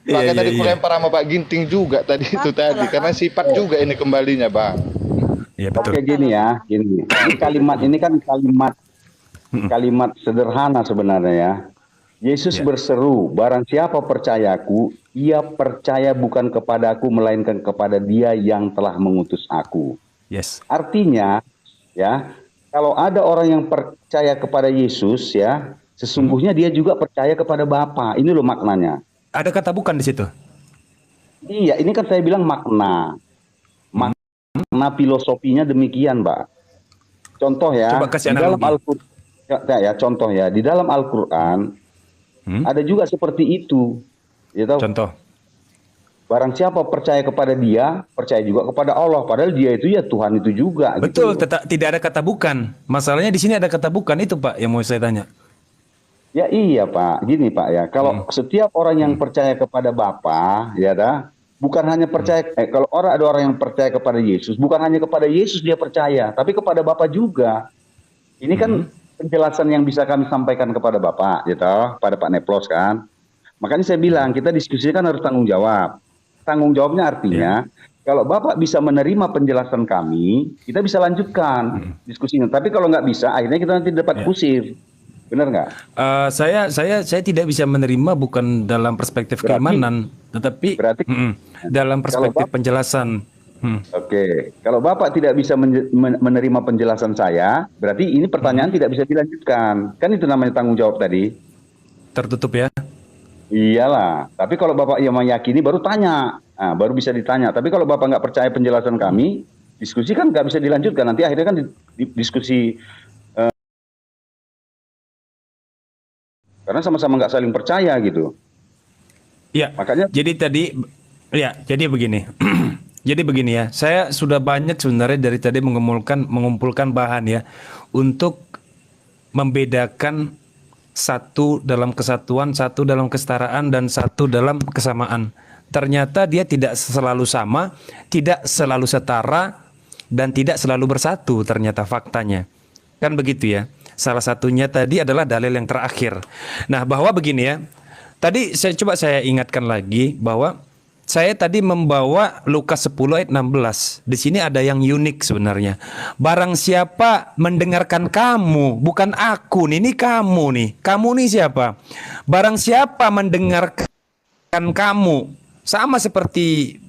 Makanya tadi aku lempar sama Pak Ginting juga tadi itu tadi, karena sifat juga ini kembalinya Bang. Iya betul. Oke gini ya, gini. Ini kalimat ini kan kalimat sederhana sebenarnya ya. Yesus berseru, barang siapa percayaku, ia percaya bukan kepadaku melainkan kepada Dia yang telah mengutus aku. Yes. Artinya ya, kalau ada orang yang percaya kepada Yesus ya, sesungguhnya dia juga percaya kepada Bapa. Ini loh maknanya. Ada kata bukan di situ. Iya, ini kan saya bilang makna. Makna filosofinya demikian, Mbak. Contoh ya, Coba kasih di dalam analogi. Al-Qur'an ya, contoh ya, di dalam Al-Qur'an ada juga seperti itu. Ya tahu? Contoh. Barang siapa percaya kepada Dia, percaya juga kepada Allah. Padahal Dia itu ya Tuhan itu juga. Betul, gitu. tidak ada kata bukan. Masalahnya di sini ada kata bukan, itu Pak yang mau saya tanya. Ya iya Pak, gini Pak ya. Kalau setiap orang yang percaya kepada Bapa, ya dah, bukan hanya percaya. Kalau ada orang yang percaya kepada Yesus, bukan hanya kepada Yesus dia percaya, tapi kepada Bapa juga. Ini kan penjelasan yang bisa kami sampaikan kepada Bapak, gitu, pada Pak Neplos kan. Makanya saya bilang kita diskusi kan harus tanggung jawab. Tanggung jawabnya artinya Kalau Bapak bisa menerima penjelasan kami, kita bisa lanjutkan diskusinya. Tapi kalau nggak bisa, akhirnya kita nanti dapat kusir. Benar nggak? Saya tidak bisa menerima bukan dalam perspektif keimanan, tetapi dalam perspektif penjelasan. Oke, kalau Bapak tidak bisa menerima penjelasan saya, berarti ini pertanyaan tidak bisa dilanjutkan. Kan itu namanya tanggung jawab tadi. Tertutup ya? Iyalah, tapi kalau Bapak yang meyakini baru tanya, baru bisa ditanya. Tapi kalau Bapak nggak percaya penjelasan kami, diskusi kan nggak bisa dilanjutkan. Nanti akhirnya kan diskusi karena sama-sama nggak saling percaya gitu. Iya. Makanya. Jadi begini. Jadi begini ya. Saya sudah banyak sebenarnya dari tadi mengumpulkan bahan ya untuk membedakan satu dalam kesatuan, satu dalam kesetaraan, dan satu dalam kesamaan. Ternyata dia tidak selalu sama, tidak selalu setara, dan tidak selalu bersatu ternyata faktanya. Kan begitu ya. Salah satunya tadi adalah dalil yang terakhir. Nah, bahwa begini ya. Tadi saya ingatkan lagi bahwa saya tadi membawa Lukas 10 ayat 16. Di sini ada yang unik sebenarnya. Barang siapa mendengarkan kamu, bukan aku nih, ini kamu nih. Kamu nih siapa? Barang siapa mendengarkan kamu, sama seperti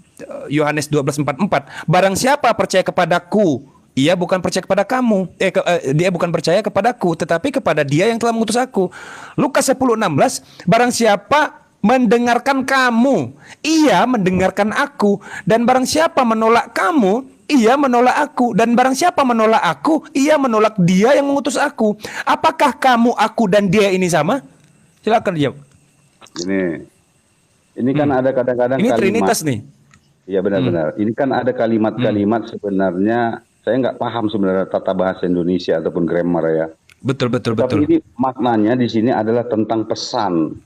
Yohanes 12:44. Barang siapa percaya kepadaku, ia bukan percaya kepada kamu, dia bukan percaya kepadaku, tetapi kepada dia yang telah mengutus aku. Lukas 10:16, barang siapa mendengarkan kamu, ia mendengarkan aku, dan barang siapa menolak kamu, ia menolak aku, dan barang siapa menolak aku, ia menolak dia yang mengutus aku. Apakah kamu, aku, dan dia ini sama? Silakan jawab. Ini kan ada kadang-kadang ini kalimat. Trinitas nih. Iya benar-benar. Ini kan ada kalimat-kalimat sebenarnya saya nggak paham sebenarnya tata bahasa Indonesia ataupun grammar ya. Betul. Tapi ini maknanya di sini adalah tentang pesan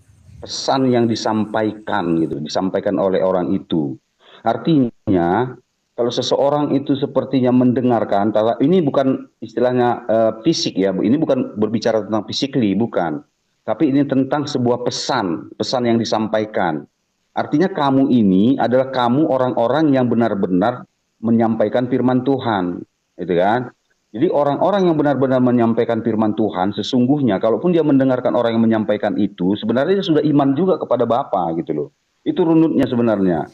yang disampaikan gitu, disampaikan oleh orang itu. Artinya kalau seseorang itu sepertinya mendengarkan, ini bukan istilahnya fisik ya, ini bukan berbicara tentang physically, bukan. Tapi ini tentang sebuah pesan yang disampaikan. Artinya kamu ini adalah kamu orang-orang yang benar-benar menyampaikan firman Tuhan, gitu kan? Jadi orang-orang yang benar-benar menyampaikan firman Tuhan, sesungguhnya kalaupun dia mendengarkan orang yang menyampaikan itu, sebenarnya dia sudah iman juga kepada Bapa gitu loh. Itu runutnya sebenarnya.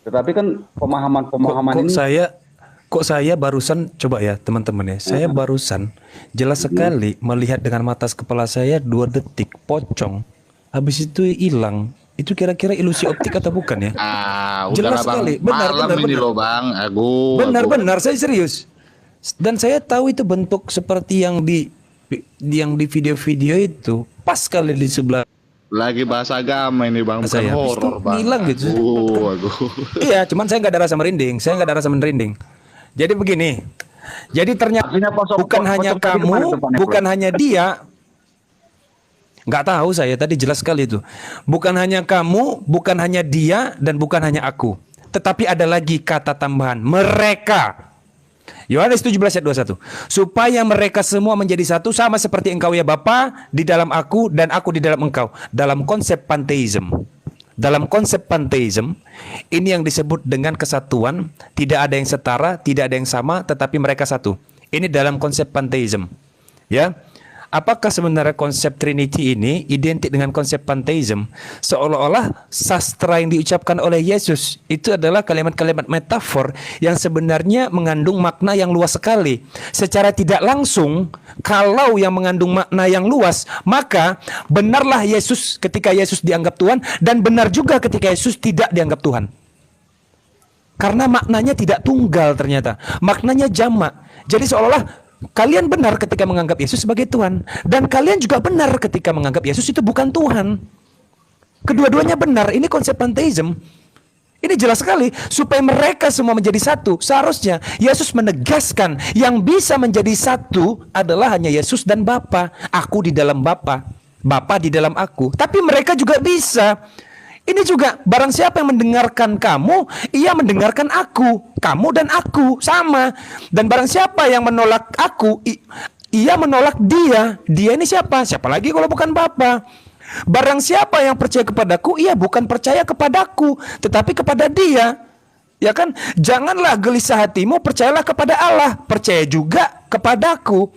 Tetapi kan pemahaman ini. Kok saya barusan, coba ya teman-teman ya, saya barusan jelas sekali melihat dengan mata kepala saya 2 detik pocong, habis itu hilang. Itu kira-kira ilusi optik atau bukan ya? Jelas sekali, benar. Ini loh Bang, benar, saya serius. Dan saya tahu itu bentuk seperti yang di video-video itu, pas sekali di sebelah. Lagi bahasa agama ini Bang, bukan horor Bang. Hilang gitu. Iya, cuman saya nggak ada rasa merinding. Jadi begini. Jadi ternyata bukan hanya kamu, bukan hanya dia. Nggak tahu saya, tadi jelas sekali itu. Bukan hanya kamu, bukan hanya dia, dan bukan hanya aku. Tetapi ada lagi kata tambahan, mereka. Yohanes 17 ayat 21. Supaya mereka semua menjadi satu, sama seperti engkau ya Bapa di dalam aku dan aku di dalam engkau. Dalam konsep panteism. Ini yang disebut dengan kesatuan. Tidak ada yang setara, tidak ada yang sama, tetapi mereka satu. Ini dalam konsep panteism. Ya. Apakah sebenarnya konsep Trinity ini identik dengan konsep panteism? Seolah-olah sastra yang diucapkan oleh Yesus itu adalah kalimat-kalimat metafor yang sebenarnya mengandung makna yang luas sekali. Secara tidak langsung, kalau yang mengandung makna yang luas, maka benarlah Yesus ketika Yesus dianggap Tuhan, dan benar juga ketika Yesus tidak dianggap Tuhan. Karena maknanya tidak tunggal ternyata. Maknanya jamak. Jadi seolah-olah kalian benar ketika menganggap Yesus sebagai Tuhan, dan kalian juga benar ketika menganggap Yesus itu bukan Tuhan. Kedua-duanya benar. Ini konsep panteism. Ini jelas sekali. Supaya mereka semua menjadi satu, seharusnya Yesus menegaskan yang bisa menjadi satu adalah hanya Yesus dan Bapa. Aku di dalam Bapa, Bapa di dalam aku. Tapi mereka juga bisa. Ini juga, barang siapa yang mendengarkan kamu, ia mendengarkan aku. Kamu dan aku sama. Dan barang siapa yang menolak aku, ia menolak dia. Dia ini siapa? Siapa lagi kalau bukan Bapa? Barang siapa yang percaya kepadaku, ia bukan percaya kepadaku, tetapi kepada dia Ya kan? Janganlah gelisah hatimu, percayalah kepada Allah, percaya juga kepadaku.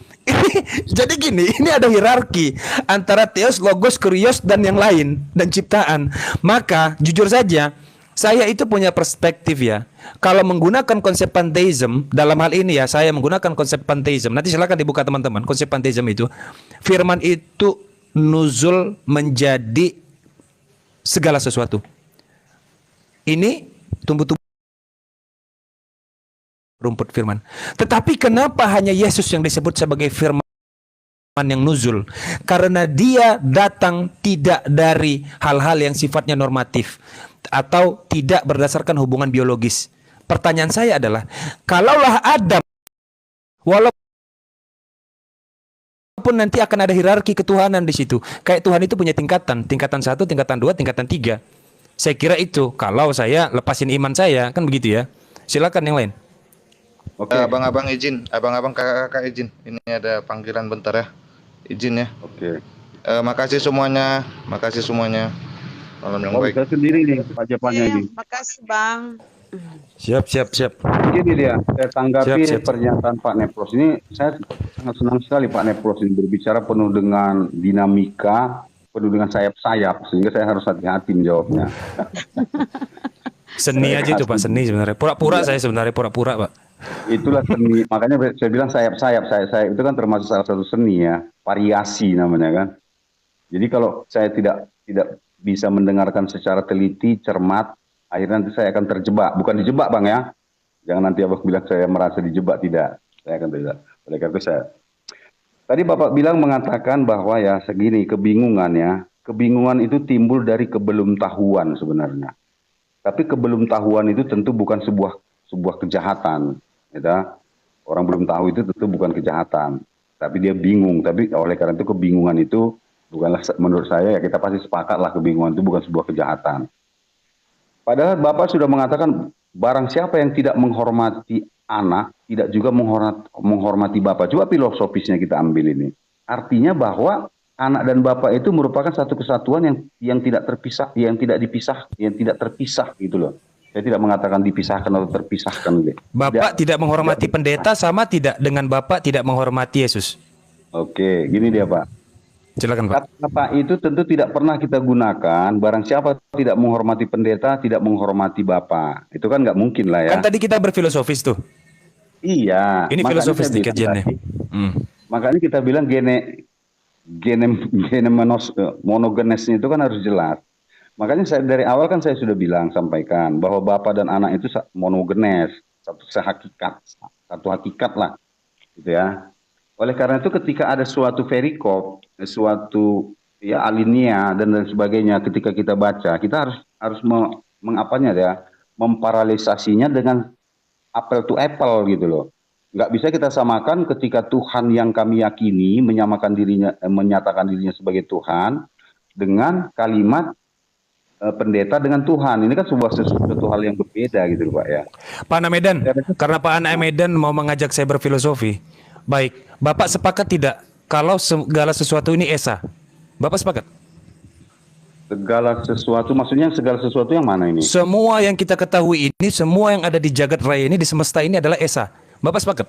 Jadi gini, ini ada hierarki antara Theos, Logos, Kurios dan yang lain dan ciptaan. Maka jujur saja, saya itu punya perspektif ya. Kalau menggunakan konsep pantheism dalam hal ini ya, saya menggunakan konsep pantheism. Nanti silakan dibuka teman-teman. Konsep pantheism itu, firman itu nuzul menjadi segala sesuatu. Ini tumbuh-tumbuh rumput firman. Tetapi kenapa hanya Yesus yang disebut sebagai firman yang nuzul? Karena dia datang tidak dari hal-hal yang sifatnya normatif atau tidak berdasarkan hubungan biologis. Pertanyaan saya adalah, kalaulah Adam, walaupun nanti akan ada hierarki ketuhanan di situ, kayak Tuhan itu punya tingkatan 1, tingkatan 2, tingkatan 3. Saya kira itu, kalau saya lepasin iman saya, kan begitu ya. Silakan yang lain. Oke. Abang-abang izin, abang-abang kakak-kakak izin. Ini ada panggilan bentar ya. Izin ya. Oke. Makasih semuanya. Malam yang baik. Saya sendiri nih pajapannya Iya, ini. makasih Bang. Siap. Gini dia, saya tanggapi Siap. pernyataan Pak Neplos ini. Saya sangat senang sekali Pak Neplos ini berbicara penuh dengan dinamika, penuh dengan sayap-sayap, sehingga saya harus hati-hati menjawabnya. Seni aja itu Pak, seni sebenarnya. Pura-pura saya sebenarnya, pura-pura Pak. Itulah seni, makanya saya bilang sayap-sayap, sayap itu kan termasuk salah satu seni ya, variasi namanya kan. Jadi kalau saya tidak bisa mendengarkan secara teliti, cermat, akhirnya nanti saya akan terjebak. Bukan dijebak Bang ya, jangan nanti Abang bilang saya merasa dijebak, tidak. Saya akan tidak. Oleh karena itu saya. Tadi Bapak bilang mengatakan bahwa ya segini kebingungan ya, kebingungan itu timbul dari kebelumtahuan sebenarnya. Tapi kebelumtahuan itu tentu bukan sebuah kejahatan. Ya, orang belum tahu itu tentu bukan kejahatan, tapi dia bingung. Tapi oleh karena itu kebingungan itu bukanlah, menurut saya ya kita pasti sepakatlah kebingungan itu bukan sebuah kejahatan. Padahal Bapak sudah mengatakan barang siapa yang tidak menghormati anak, tidak juga menghormati Bapak. Coba filosofisnya kita ambil ini. Artinya bahwa anak dan Bapak itu merupakan satu kesatuan yang tidak terpisah, yang tidak terpisah gitu loh. Saya tidak mengatakan dipisahkan atau terpisahkan. Bapak tidak menghormati pendeta sama tidak dengan Bapak tidak menghormati Yesus. Oke, gini dia Pak. Silakan Pak. Kata itu tentu tidak pernah kita gunakan. Barang siapa tidak menghormati pendeta, tidak menghormati Bapak. Itu kan nggak mungkin lah ya. Kan tadi kita berfilosofis tuh. Iya. Ini filosofis dikit Jen. Makanya kita bilang monogenesnya itu kan harus jelas. Makanya saya dari awal kan saya sudah sampaikan bahwa Bapa dan Anak itu monogenes, satu hakikat lah, gitu ya. Oleh karena itu ketika ada suatu perikop, suatu ya alinea dan lain sebagainya, ketika kita baca, kita harus memparalelisasinya dengan apple to apple gitu loh. Nggak bisa kita samakan ketika Tuhan yang kami yakini menyatakan dirinya sebagai Tuhan dengan kalimat pendeta dengan Tuhan. Ini kan sesuatu hal yang berbeda gitu loh Pak ya. Pak Anak Medan, karena Pak Anak Medan mau mengajak saya berfilosofi. Baik, Bapak sepakat tidak kalau segala sesuatu ini esa? Bapak sepakat? Segala sesuatu, maksudnya segala sesuatu yang mana ini? Semua yang kita ketahui ini, semua yang ada di jagat raya ini, di semesta ini adalah esa. Bapak sepakat?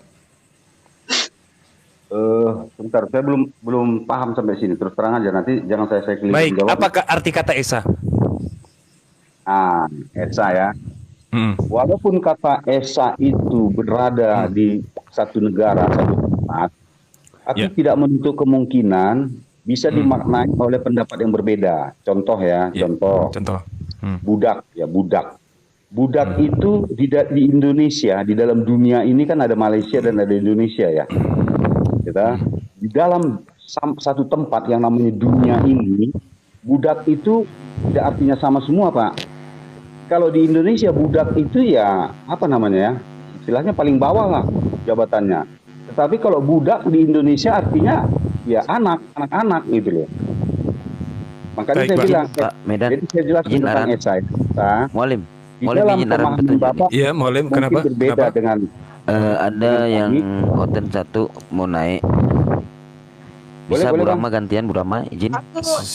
Sebentar, saya belum paham sampai sini. Terus terang aja, nanti jangan saya keliru. Baik, apakah arti kata esa? Esa ya. Walaupun kata esa itu berada di satu negara, satu tempat, tapi tidak menutup kemungkinan bisa dimaknai oleh pendapat yang berbeda. Contoh ya, contoh. Budak ya, budak. Budak itu di Indonesia, di dalam dunia ini kan ada Malaysia dan ada Indonesia ya. Di dalam satu tempat yang namanya dunia ini, budak itu tidak artinya sama semua Pak. Kalau di Indonesia budak itu ya apa namanya ya, istilahnya paling bawah lah jabatannya. Tetapi kalau budak di Indonesia artinya ya anak-anak gitu loh. Makanya saya bilang, Pak Medan, jadi saya jelaskan tentang esa. Mualim, Di dalam pemahaman Bapak, Iya, Mualim, kenapa? Berbeda dengan ada yang hotel 1 mau naik. Boleh, Bisa Bu boleh, Bang. Rama gantian Bu Rama izin.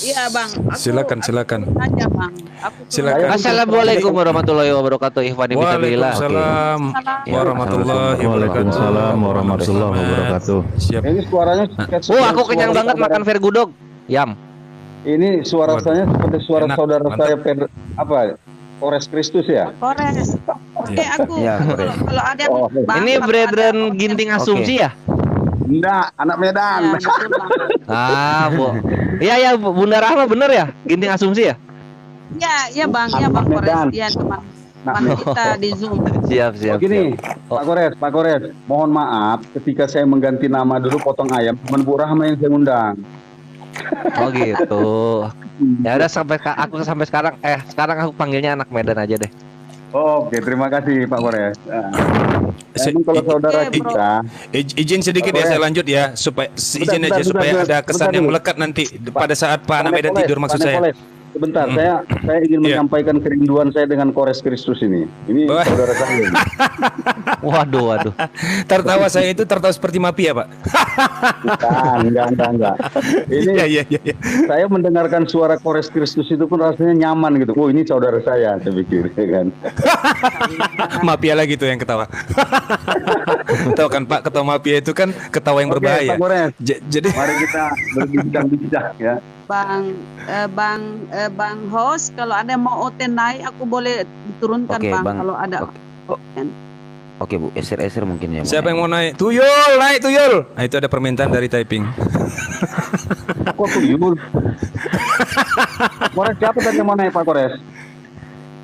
Iya bang. Silakan, silakan. Aja bang. Aku Silakan. Assalamualaikum warahmatullahi wabarakatuh. Ikhwani fillah. Waalaikumsalam warahmatullahi wabarakatuh. Waalaikumsalam warahmatullahi wabarakatuh. Siap. Ini suaranya Oh, aku kenyang banget makan vergudog. Yam. Ini suara Waduh. saya seperti suara Enak, saudara mantap. saya Kores Kristus ya. Kores. Oke aku. Iya, Kores. Kalau ada Oh. Bang, Ini kalau Brethren ada- Ginting Asumsi ya? Enggak, anak Ya, Medan. betul, Bang. Ah, Bu. Iya ya, Bunda Rahma bener ya? Ginting Asumsi ya? Ya bang, ya bang Kores. Medan. Ya teman Nah, kita di Zoom. Siap, siap. Begini, Oh. Pak Kores, mohon maaf ketika saya mengganti nama dulu potong ayam, teman Bu Rahma yang saya undang. Oh gitu. Ya udah aku sampai sekarang sekarang aku panggilnya anak Medan aja deh. Oke, terima kasih Pak Kores. Se- Emang kalau saudara Oke, bro. kita, Izin sedikit ya, saya lanjut ya, supaya izin aja bentar, supaya bentar, ada kesan bentar yang dulu. melekat nanti pada saat Pak Anak Medan Panepoles, tidur maksud saya. Panepoles. Sebentar, saya ingin Iya. menyampaikan kerinduan saya dengan Kores Kristus ini. Ini Wah. saudara saya. Waduh. Tertawa saya itu tertawa seperti mafia, Pak. Enggak. Ini Iya. saya mendengarkan suara Kores Kristus itu pun rasanya nyaman gitu. Oh, ini saudara saya pikir, ya kan. Mafia lagi tuh yang ketawa. Tahu kan Pak, ketawa mafia itu kan ketawa yang Oke, berbahaya. Pak Kores. Jadi Mari kita berbincang-bincang ya. Bang host, kalau ada yang mau OT naik, aku boleh diturunkan Oke, bang. Bang. Kalau ada. Oke Bu, eser mungkin ya. siapa yang mau naik? Tuyul, naik tuyul. Nah, itu ada permintaan dari typing. Kok tuyul? Kores siapa tadi yang mau naik Pak Kores?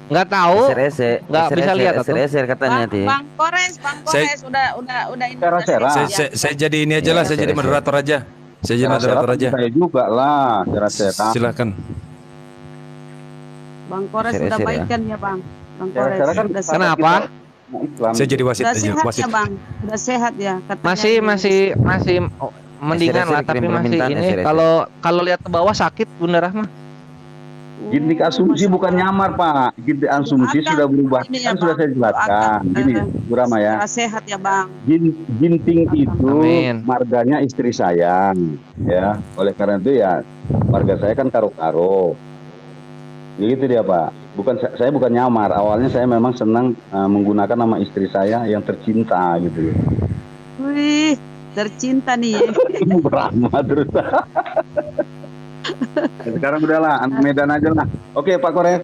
Nggak tahu. Nggak bisa lihat atau? Eser katanya nanti. Bang Kores, Saya- udah ini. Sera-sera. udah Saya jadi ini aja lah, saya jadi moderator aja. Saya jadi moderator aja. Saya juga lah, Sera-sera. Silakan. Bang Kores Ser-ser udah ya. baikkan ya bang. Bang Kores Sera-sera kan udah Kenapa? Islam. Saya jadi wasit Udah aja, sehat wasit. ya bang, udah sehat ya. Katanya Masih mendingan lah, tapi kirim masih permintaan, ini SRS. kalau lihat ke bawah sakit Bunda Rahma. Gintik asumsi bukan nyamar Pak. Gintik asumsi Akan sudah berubah. ini ya, Kan sudah Bang. saya jelaskan. Gini, Bu Rama ya. Udah sehat ya bang. Ginting itu Amin. marganya istri saya, ya. Oleh karena itu ya marga saya kan karo-karo. Gitu dia Pak. Saya bukan nyamar. Awalnya saya memang senang menggunakan nama istri saya yang tercinta gitu. Wih, tercinta nih ya. Bu Rama terus. Sekarang udahlah, anak Medan aja lah. Oke Pak Kores.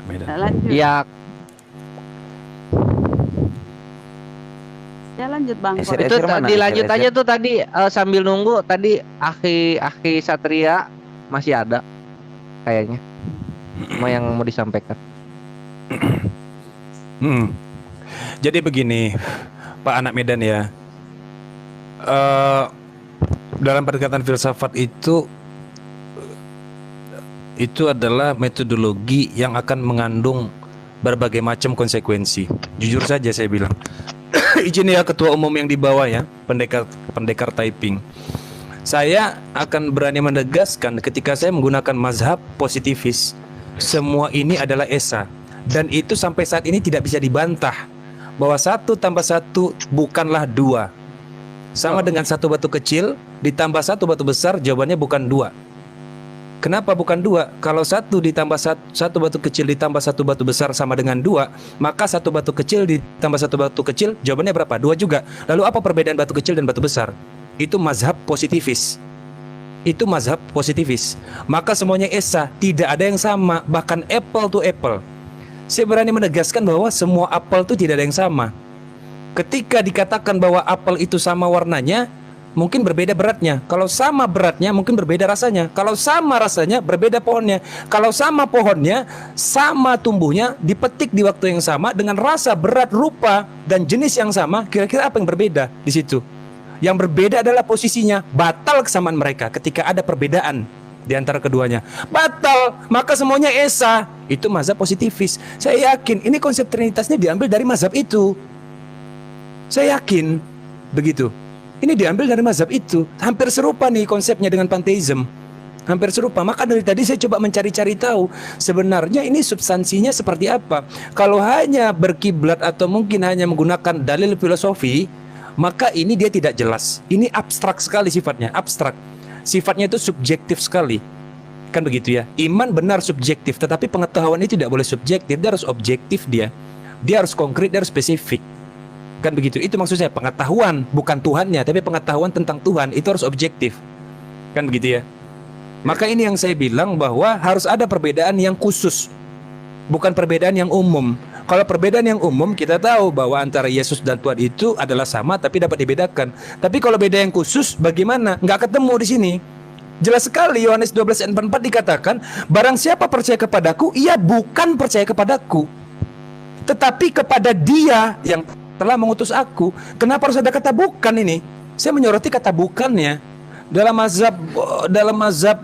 Medan. Lanjut. Ya, Ya lanjut bang. SR. Kores. itu mana? dilanjut SRS? aja tuh tadi sambil nunggu tadi Aki Satria masih ada kayaknya. Mau yang mau disampaikan. Jadi begini, Pak Anak Medan ya. Dalam pendekatan filsafat itu adalah metodologi yang akan mengandung berbagai macam konsekuensi. Jujur saja saya bilang. Izin ya ketua umum yang di bawah ya, pendekar typing. Saya akan berani menegaskan ketika saya menggunakan mazhab positivis, semua ini adalah esa, dan itu sampai saat ini tidak bisa dibantah bahwa 1 tambah 1 bukanlah 2, sama dengan 1 batu kecil ditambah 1 batu besar, jawabannya bukan 2. Kenapa bukan 2? Kalau 1 ditambah 1 batu kecil ditambah 1 batu besar sama dengan 2, maka 1 batu kecil ditambah 1 batu kecil jawabannya berapa? 2 juga. Lalu apa perbedaan batu kecil dan batu besar? Itu mazhab positivis. Itu mazhab positivis. Maka semuanya esa, tidak ada yang sama, bahkan apple to apple. Saya berani menegaskan bahwa semua apel itu tidak ada yang sama. Ketika dikatakan bahwa apel itu sama warnanya, mungkin berbeda beratnya. Kalau sama beratnya, mungkin berbeda rasanya. Kalau sama rasanya, berbeda pohonnya. Kalau sama pohonnya, sama tumbuhnya, dipetik di waktu yang sama dengan rasa, berat, rupa dan jenis yang sama, kira-kira apa yang berbeda di situ? Yang berbeda adalah posisinya. Batal kesamaan mereka ketika ada perbedaan di antara keduanya. Batal, maka semuanya esa. Itu mazhab positivis. Saya yakin ini konsep trinitasnya diambil dari mazhab itu. Saya yakin begitu. Ini diambil dari mazhab itu. Hampir serupa nih konsepnya dengan panteism. Hampir serupa. Maka dari tadi saya coba mencari-cari tahu sebenarnya ini substansinya seperti apa. Kalau hanya berkiblat atau mungkin hanya menggunakan dalil filosofi, maka ini dia tidak jelas. Ini abstrak sekali sifatnya, abstrak. Sifatnya itu subjektif sekali. Kan begitu ya. Iman benar subjektif, tetapi pengetahuan itu tidak boleh subjektif, dia harus objektif dia. Dia harus konkret, dia harus spesifik. Kan begitu. Itu maksud saya, pengetahuan bukan Tuhannya, tapi pengetahuan tentang Tuhan itu harus objektif. Kan begitu ya. Maka ini yang saya bilang bahwa harus ada perbedaan yang khusus, bukan perbedaan yang umum. Kalau perbedaan yang umum kita tahu bahwa antara Yesus dan Tuhan itu adalah sama tapi dapat dibedakan. Tapi kalau beda yang khusus bagaimana? Nggak ketemu di sini. Jelas sekali Yohanes 12 ayat 44 dikatakan, barang siapa percaya kepadaku, ia bukan percaya kepadaku, tetapi kepada Dia yang telah mengutus aku. Kenapa harus ada kata bukan ini? Saya menyoroti kata bukannya. Dalam mazhab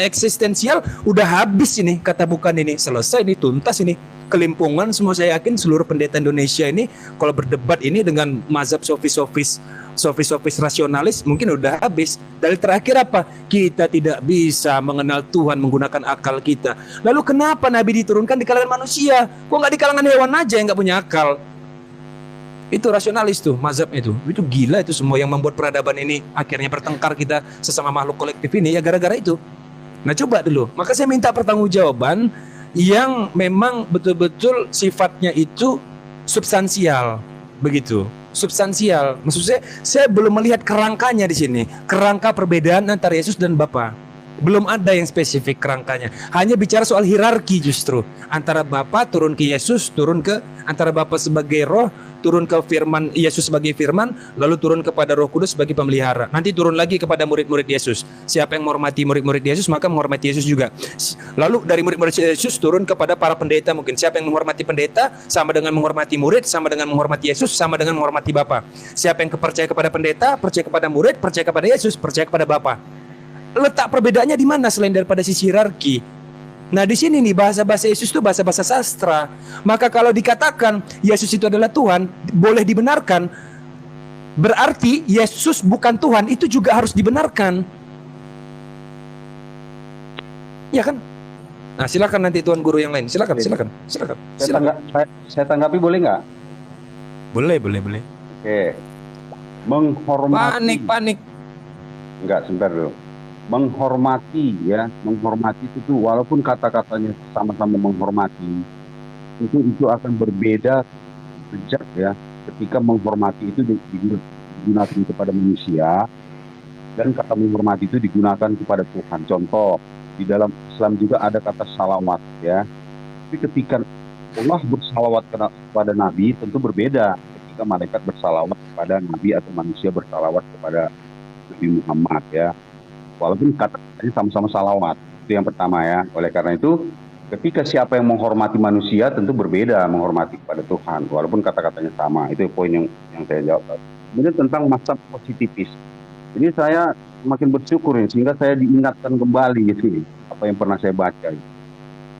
eksistensial udah habis ini kata bukan ini, selesai ini, tuntas ini. Kelimpungan semua, saya yakin seluruh pendeta Indonesia ini kalau berdebat ini dengan mazhab sofis rasionalis mungkin udah habis. Dalil terakhir apa? Kita tidak bisa mengenal Tuhan menggunakan akal kita. Lalu kenapa Nabi diturunkan di kalangan manusia? Kok nggak di kalangan hewan aja yang nggak punya akal? Itu rasionalis tuh mazhab itu gila itu semua yang membuat peradaban ini akhirnya bertengkar kita sesama makhluk kolektif ini ya gara-gara itu. Nah coba dulu, maka saya minta pertanggungjawaban yang memang betul-betul sifatnya itu substansial, begitu. Substansial, maksud saya belum melihat kerangkanya di sini, kerangka perbedaan antara Yesus dan Bapa. Belum ada yang spesifik kerangkanya. Hanya bicara soal hierarki justru. Antara Bapa turun ke Yesus, turun ke antara Bapa sebagai roh, turun ke firman Yesus sebagai firman, lalu turun kepada Roh Kudus sebagai pemelihara. Nanti turun lagi kepada murid-murid Yesus. Siapa yang menghormati murid-murid Yesus, maka menghormati Yesus juga. Lalu dari murid-murid Yesus turun kepada para pendeta mungkin. Siapa yang menghormati pendeta sama dengan menghormati murid, sama dengan menghormati Yesus, sama dengan menghormati Bapa. Siapa yang percaya kepada pendeta, percaya kepada murid, percaya kepada Yesus, percaya kepada Bapa. Letak perbedaannya di mana selain daripada sisi hierarki? Nah di sini nih bahasa-bahasa Yesus itu bahasa-bahasa sastra. Maka kalau dikatakan Yesus itu adalah Tuhan, boleh dibenarkan. Berarti Yesus bukan Tuhan, itu juga harus dibenarkan. Ya kan? Nah silakan nanti Tuan Guru yang lain. Silakan. Saya tanggapi boleh nggak? Boleh. Oke. Menghormati. Panik. Enggak, sebentar dulu. Menghormati itu tuh walaupun kata-katanya sama-sama menghormati, itu akan berbeda sejak ya ketika menghormati itu digunakan kepada manusia dan kata menghormati itu digunakan kepada Tuhan. Contoh, di dalam Islam juga ada kata salawat ya. Tapi ketika Allah bersalawat kepada Nabi tentu berbeda ketika malaikat bersalawat kepada Nabi atau manusia bersalawat kepada Nabi Muhammad ya. Walaupun kata-katanya sama-sama salawat, itu yang pertama ya. Oleh karena itu, ketika siapa yang menghormati manusia tentu berbeda menghormati kepada Tuhan, walaupun kata-katanya sama. Itu poin yang saya jawab. Kemudian tentang mazhab positifis, ini saya semakin bersyukur nih, sehingga saya diingatkan kembali gitu, apa yang pernah saya baca.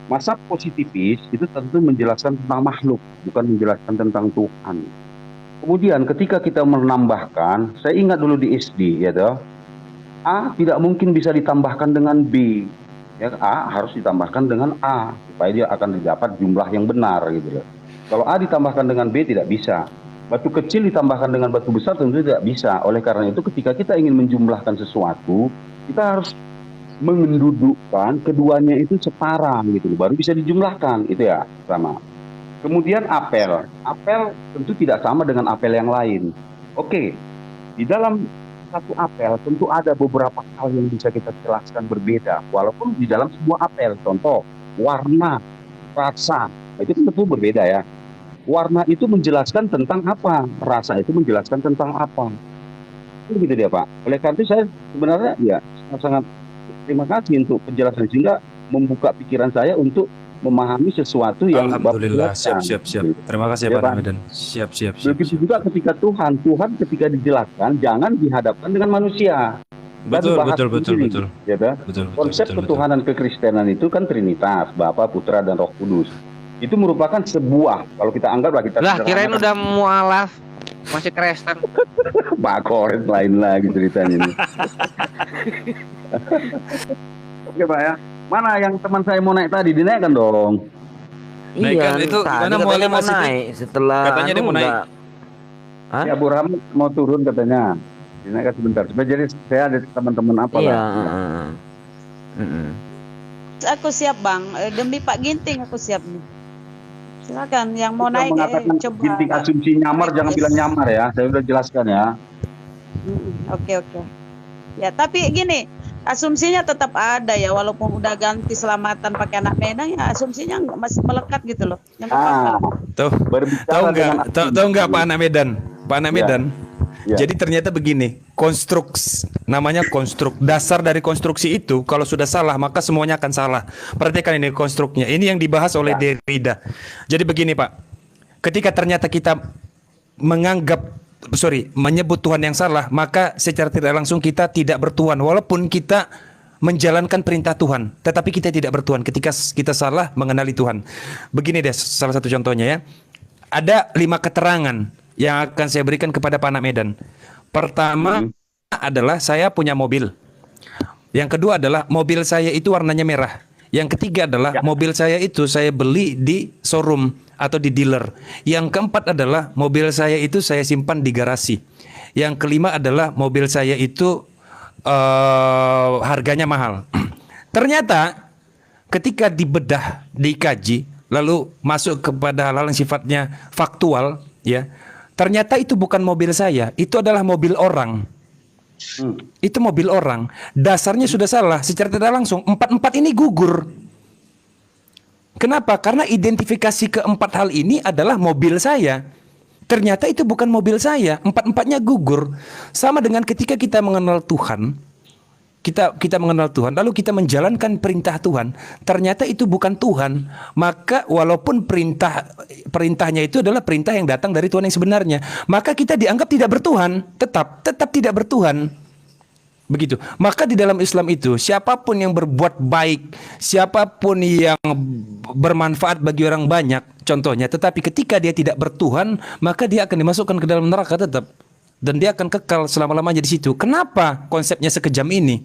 Mazhab positifis itu tentu menjelaskan tentang makhluk, bukan menjelaskan tentang Tuhan. Kemudian ketika kita menambahkan, saya ingat dulu di SD ya toh, A tidak mungkin bisa ditambahkan dengan B. Ya, A harus ditambahkan dengan A supaya dia akan didapat jumlah yang benar gitu loh. Kalau A ditambahkan dengan B tidak bisa. Batu kecil ditambahkan dengan batu besar tentu tidak bisa. Oleh karena itu ketika kita ingin menjumlahkan sesuatu, kita harus mendudukkan keduanya itu setara gitu loh, baru bisa dijumlahkan itu ya sama. Kemudian apel tentu tidak sama dengan apel yang lain. Oke, di dalam satu apel tentu ada beberapa hal yang bisa kita jelaskan berbeda walaupun di dalam sebuah apel, contoh warna, rasa, itu tentu berbeda ya. Warna itu menjelaskan tentang apa, rasa itu menjelaskan tentang apa, itu gitu dia Pak. Oleh karena itu saya sebenarnya ya sangat terima kasih untuk penjelasan sehingga membuka pikiran saya untuk memahami sesuatu yang alhamdulillah. Siap. Terima kasih ya, Pak Medan. Siap. Begitu juga ketika Tuhan ketika dijelaskan jangan dihadapkan dengan manusia. Betul. Ya, konsep ketuhanan kekristenan itu kan Trinitas, Bapa, Putra dan Roh Kudus. Itu merupakan sebuah, kalau kita anggaplah kita kirain udah mualaf masih Kristen. Pak Kores lain lagi ceritanya ini. Oke Pak ya. Mana yang teman saya mau naik tadi, dinaikkan dong. Naikkan itu tadi karena katanya mau masih naik setelah katanya dia mau naik. Hah? Si Abu Rahman mau turun katanya. Ini kan sebentar. Jadi saya ada teman-teman apa Iya. lah. Mm-mm. Aku siap bang. Demi Pak Ginting aku siap nih. Silakan yang mau Kita naik mengatakan coba. Ginting asumsi nyamar, jangan bilang nyamar ya. Saya udah jelaskan ya. Oke. Ya tapi gini, asumsinya tetap ada ya walaupun udah ganti selamatan pakai anak Medan ya asumsinya masih melekat gitu loh. Yang apa-apa. Tuh, Berbicara tahu nggak? dengan Tahu nggak Pak Anak Medan? Pak Anak Ya. Medan. Ya. Jadi ternyata begini, namanya konstruk. Dasar dari konstruksi itu kalau sudah salah maka semuanya akan salah. Perhatikan ini konstruknya. Ini yang dibahas oleh Derrida. Jadi begini Pak, ketika ternyata kita menyebut Tuhan yang salah, maka secara tidak langsung kita tidak bertuhan. Walaupun kita menjalankan perintah Tuhan, tetapi kita tidak bertuhan ketika kita salah mengenali Tuhan. Begini deh, salah satu contohnya ya. Ada 5 keterangan yang akan saya berikan kepada Pak Anak Medan. Pertama adalah saya punya mobil. Yang kedua adalah mobil saya itu warnanya merah. Yang ketiga adalah mobil saya itu saya beli di showroom atau di dealer. Yang keempat adalah mobil saya itu saya simpan di garasi. Yang kelima adalah mobil saya itu harganya mahal. Ternyata ketika dibedah, dikaji, lalu masuk kepada hal-hal yang sifatnya faktual, ya, ternyata itu bukan mobil saya, itu adalah mobil orang. Itu mobil orang. Dasarnya sudah salah, secara tidak langsung empat ini gugur. Kenapa? Karena identifikasi keempat hal ini adalah mobil saya. Ternyata itu bukan mobil saya. Empat-empatnya gugur. Sama dengan ketika kita mengenal Tuhan, kita mengenal Tuhan, lalu kita menjalankan perintah Tuhan, ternyata itu bukan Tuhan. Maka walaupun perintahnya itu adalah perintah yang datang dari Tuhan yang sebenarnya, maka kita dianggap tidak bertuhan, tetap tidak bertuhan. Begitu. Maka di dalam Islam itu siapapun yang berbuat baik, siapapun yang bermanfaat bagi orang banyak, contohnya, tetapi ketika dia tidak bertuhan, maka dia akan dimasukkan ke dalam neraka tetap. Dan dia akan kekal selama-lamanya di situ. Kenapa konsepnya sekejam ini?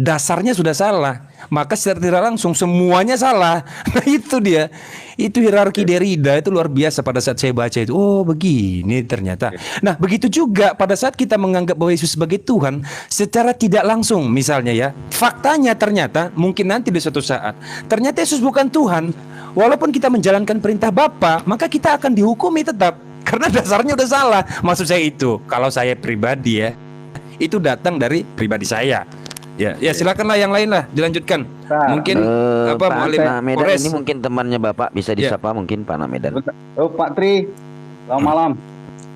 Dasarnya sudah salah. Maka secara tidak langsung semuanya salah. Nah itu dia. Itu hierarki Derrida itu luar biasa pada saat saya baca itu. Oh begini ternyata. Nah begitu juga pada saat kita menganggap bahwa Yesus sebagai Tuhan secara tidak langsung misalnya ya. Faktanya ternyata mungkin nanti di suatu saat ternyata Yesus bukan Tuhan. Walaupun kita menjalankan perintah Bapa, maka kita akan dihukumi tetap. Karena dasarnya udah salah. Maksud saya itu, kalau saya pribadi ya, itu datang dari pribadi saya. Ya silakanlah yang lain lah, dilanjutkan. Mungkin Pak Mualim Anak Medan Polres. ini mungkin temannya Bapak, bisa disapa mungkin Pak Anak Medan. Oh Pak Tri, selamat malam.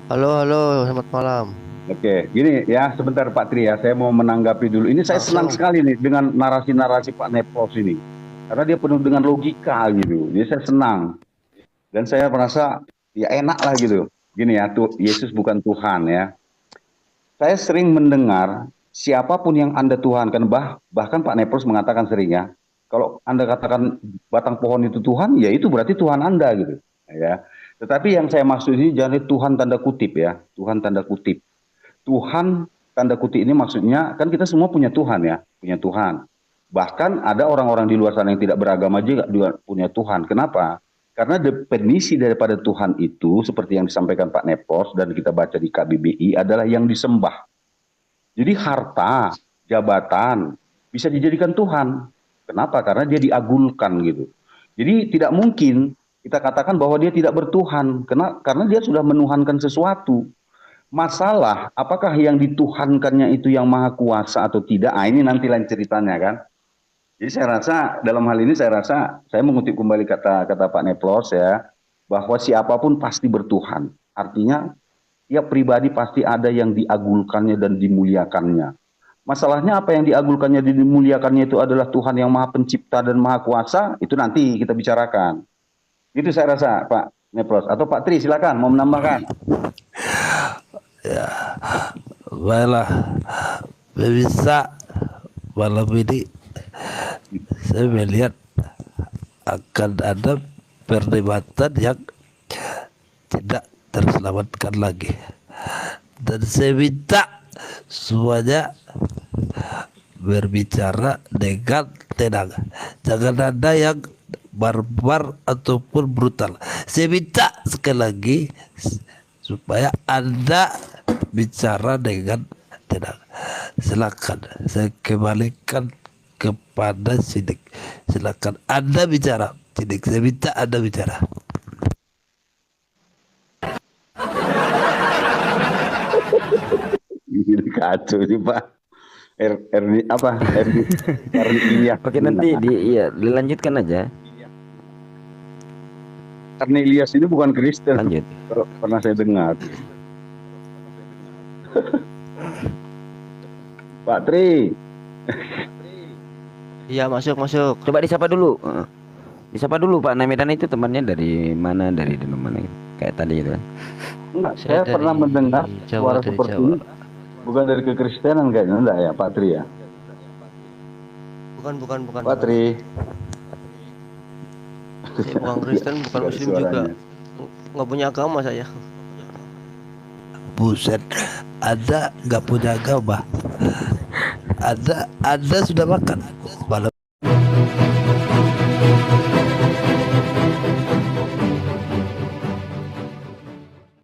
Halo, selamat malam. Oke, gini ya sebentar Pak Tri ya, saya mau menanggapi dulu. Ini saya senang sekali nih dengan narasi-narasi Pak Nepos ini, karena dia penuh dengan logika gitu. Jadi saya senang dan saya merasa ya enak lah gitu. Gini ya, tuh Yesus bukan Tuhan ya. Saya sering mendengar siapapun yang Anda tuhankan, bahkan Pak Nepos mengatakan sering ya, kalau Anda katakan batang pohon itu Tuhan, ya itu berarti Tuhan Anda gitu. Ya. Tetapi yang saya maksud ini jangan Tuhan tanda kutip ya, Tuhan tanda kutip. Tuhan tanda kutip ini maksudnya kan kita semua punya Tuhan ya, punya Tuhan. Bahkan ada orang-orang di luar sana yang tidak beragama juga punya Tuhan. Kenapa? Karena definisi daripada Tuhan itu seperti yang disampaikan Pak Nepos dan kita baca di KBBI adalah yang disembah. Jadi harta, jabatan bisa dijadikan Tuhan. Kenapa? Karena dia diagungkan gitu. Jadi tidak mungkin kita katakan bahwa dia tidak bertuhan. Karena dia sudah menuhankan sesuatu. Masalah apakah yang dituhankannya itu yang maha kuasa atau tidak? Ah, ini nanti lain ceritanya kan. Jadi saya rasa dalam hal ini saya mengutip kembali kata Pak Neplos ya, bahwa siapapun pasti bertuhan. Artinya tiap pribadi pasti ada yang diagungkannya dan dimuliakannya. Masalahnya apa yang diagungkannya dan dimuliakannya itu adalah Tuhan yang maha pencipta dan maha kuasa, itu nanti kita bicarakan. Itu saya rasa Pak Neplos. Atau Pak Tri silakan mau menambahkan. Ya, baiklah. Bisa malam ini saya melihat akan ada perdebatan yang tidak terselamatkan lagi. Dan saya minta semuanya berbicara dengan tenang. Jangan ada yang barbar ataupun brutal. Saya minta sekali lagi supaya Anda bicara dengan tenang. Silakan saya kembalikan kepada Sidik. Silakan Anda bicara. Sidik, saya minta Anda bicara. Ini kacau ini Pak. Apa? Ernilias. Oke, nanti dilanjutkan aja. Ernilias ini bukan Kristen. Lanjut. Pernah saya dengar. Pak Tri. Iya, masuk. Coba disapa dulu. Disapa dulu Pak Namedan itu temannya dari mana? Dari mana? Kayak tadi itu kan. Enggak, saya pernah mendengar suara seperti ini. Bukan dari kekristenan kayaknya, enggak ya Pak Tri ya? Bukan. Pak Tri. Saya bukan Kristen, bukan Dari Muslim juga. suaranya. Nggak punya agama saya. Buset, Anda nggak punya agama. Anda sudah makan malam